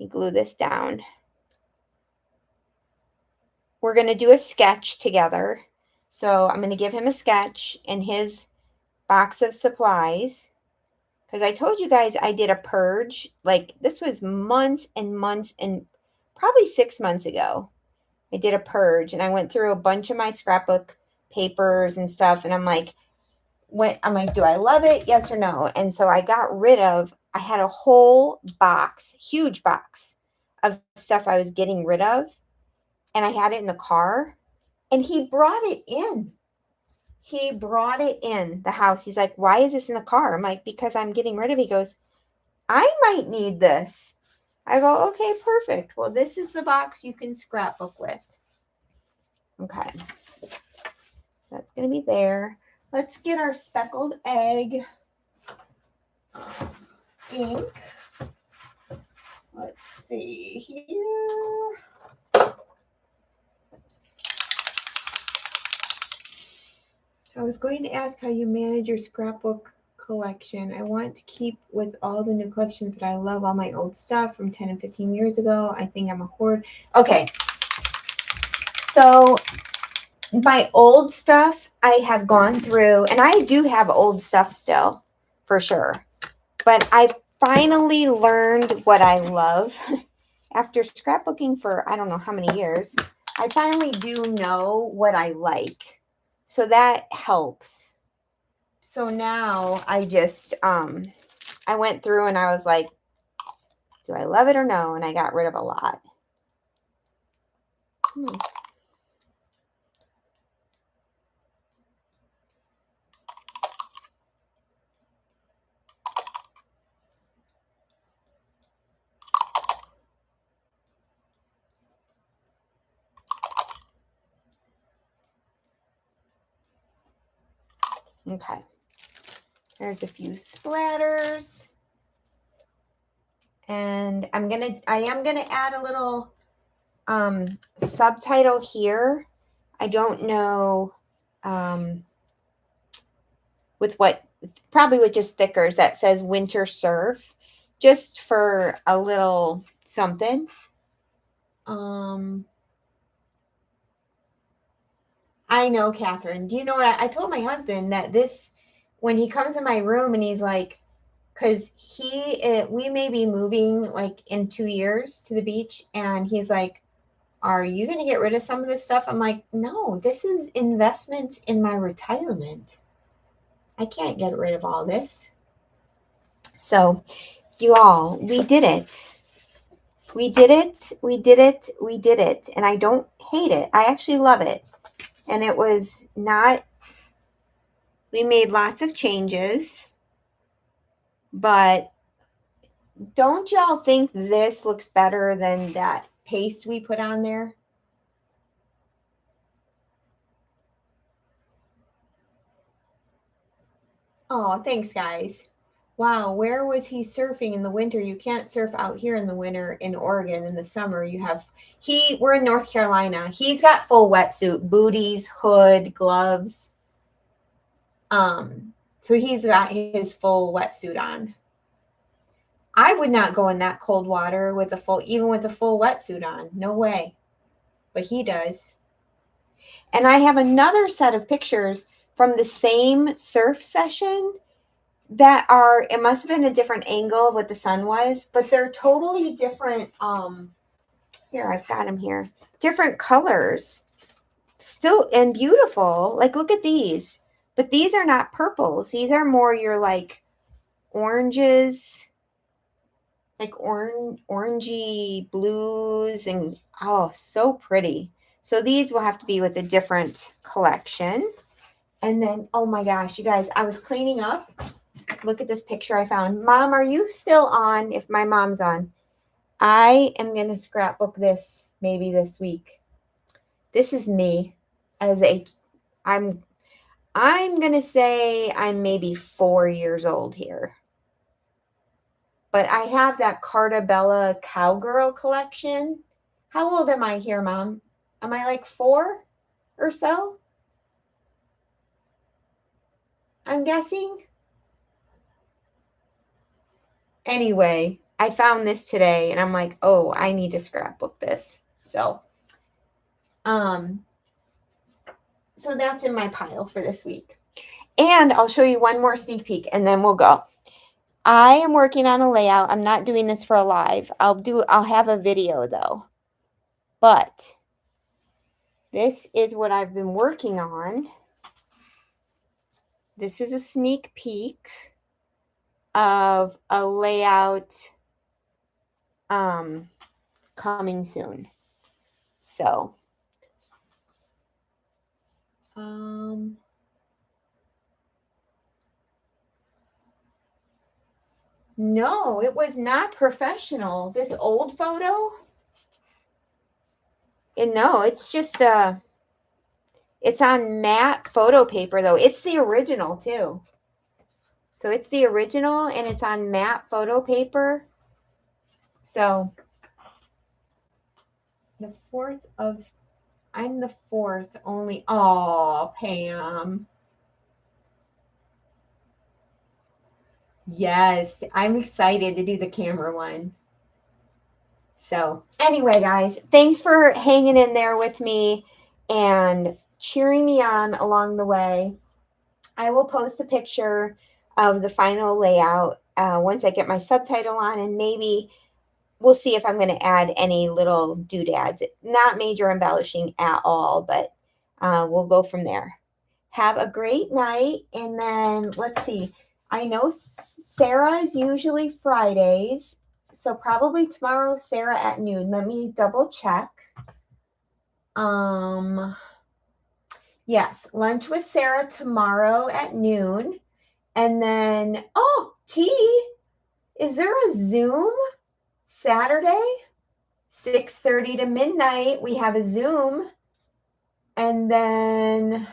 me glue this down. We're going to do a sketch together. So, I'm going to give him a sketch and his box of supplies. Because I told you guys I did a purge. Like, this was months and months and probably 6 months ago. I did a purge and I went through a bunch of my scrapbook papers and stuff. And I'm like, do I love it? Yes or no? And so I had a whole box, huge box of stuff I was getting rid of. And I had it in the car and he brought it in. He brought it in the house. He's like, why is this in the car? I'm like, because I'm getting rid of it. He goes, I might need this. I go, okay, perfect. Well, this is the box you can scrapbook with. Okay. So that's going to be there. Let's get our speckled egg ink. Let's see here. I was going to ask how you manage your scrapbook collection. I want to keep with all the new collections, but I love all my old stuff from 10 and 15 years ago. I think I'm a hoard. Okay. So my old stuff I have gone through, and I do have old stuff still, for sure. But I finally learned what I love. After scrapbooking for I don't know how many years, I finally do know what I like. So that helps. So now I just, I went through and I was like, do I love it or no? And I got rid of a lot. Okay. There's a few splatters. And I am gonna add a little subtitle here. I don't know with what, probably with just thickers, that says winter surf, just for a little something. I know, Catherine. Do you know what I told my husband that this, when he comes in my room and he's like, because we may be moving like in 2 years to the beach, and he's like, are you going to get rid of some of this stuff? I'm like, no, this is investment in my retirement. I can't get rid of all this. So, you all, we did it. We did it. We did it. We did it. And I don't hate it. I actually love it. And it was not, we made lots of changes, but don't y'all think this looks better than that paste we put on there? Oh, thanks, guys. Wow, where was he surfing in the winter? You can't surf out here in the winter in Oregon. In the summer, we're in North Carolina. He's got full wetsuit, booties, hood, gloves. So he's got his full wetsuit on. I would not go in that cold water even with a full wetsuit on. No way. But he does. And I have another set of pictures from the same surf session that it must have been a different angle of what the sun was, but they're totally different. Here, I've got them here. Different colors. Still, and beautiful. Like, look at these. But these are not purples. These are more your like oranges, like orangey blues, and oh, so pretty. So these will have to be with a different collection. And then, oh my gosh, you guys, I was cleaning up. Look at this picture I found. Mom, are you still on? If my mom's on, I am going to scrapbook this maybe this week. This is me I'm going to say I'm maybe 4 years old here. But I have that Carta Bella Cowgirl collection. How old am I here, Mom? Am I like 4 or so? I'm guessing. Anyway, I found this today and I'm like, oh, I need to scrapbook this. So that's in my pile for this week. And I'll show you one more sneak peek and then we'll go. I am working on a layout. I'm not doing this for a live. I'll have a video though. But this is what I've been working on. This is a sneak peek of a layout coming soon. So no, it was not professional. This old photo. And no, it's just it's on matte photo paper though. It's the original too. So it's the original and it's on matte photo paper. So I'm the fourth only. Oh, Pam. Yes, I'm excited to do the camera one. So anyway, guys, thanks for hanging in there with me and cheering me on along the way. I will post a picture of the final layout once I get my subtitle on, and maybe we'll see if I'm going to add any little doodads. Not major embellishing at all, but we'll go from there. Have a great night, and then let's see. I know Sarah is usually Fridays, so probably tomorrow, Sarah at noon. Let me double check. Yes, lunch with Sarah tomorrow at noon. And then, T, is there a Zoom Saturday? 6:30 to midnight. We have a Zoom. And then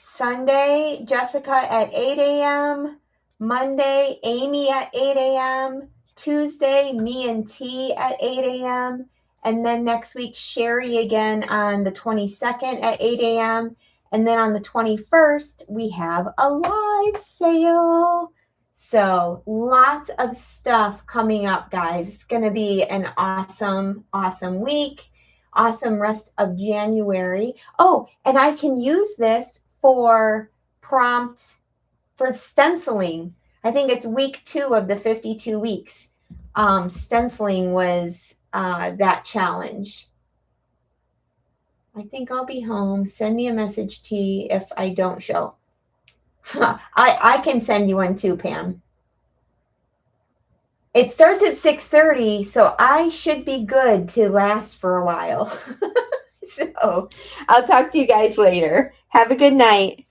Sunday, Jessica at 8 a.m. Monday, Amy at 8 a.m. Tuesday, me and T at 8 a.m. And then next week, Sherry again on the 22nd at 8 a.m. And then on the 21st, we have a live sale. So lots of stuff coming up, guys. It's going to be an awesome, awesome week. Awesome rest of January. Oh, and I can use this for prompt for stenciling. I think it's week 2 of the 52 weeks. Stenciling was that challenge. I think I'll be home. Send me a message, T, if I don't show. I can send you one too, Pam. It starts at 6:30, so I should be good to last for a while. So I'll talk to you guys later. Have a good night.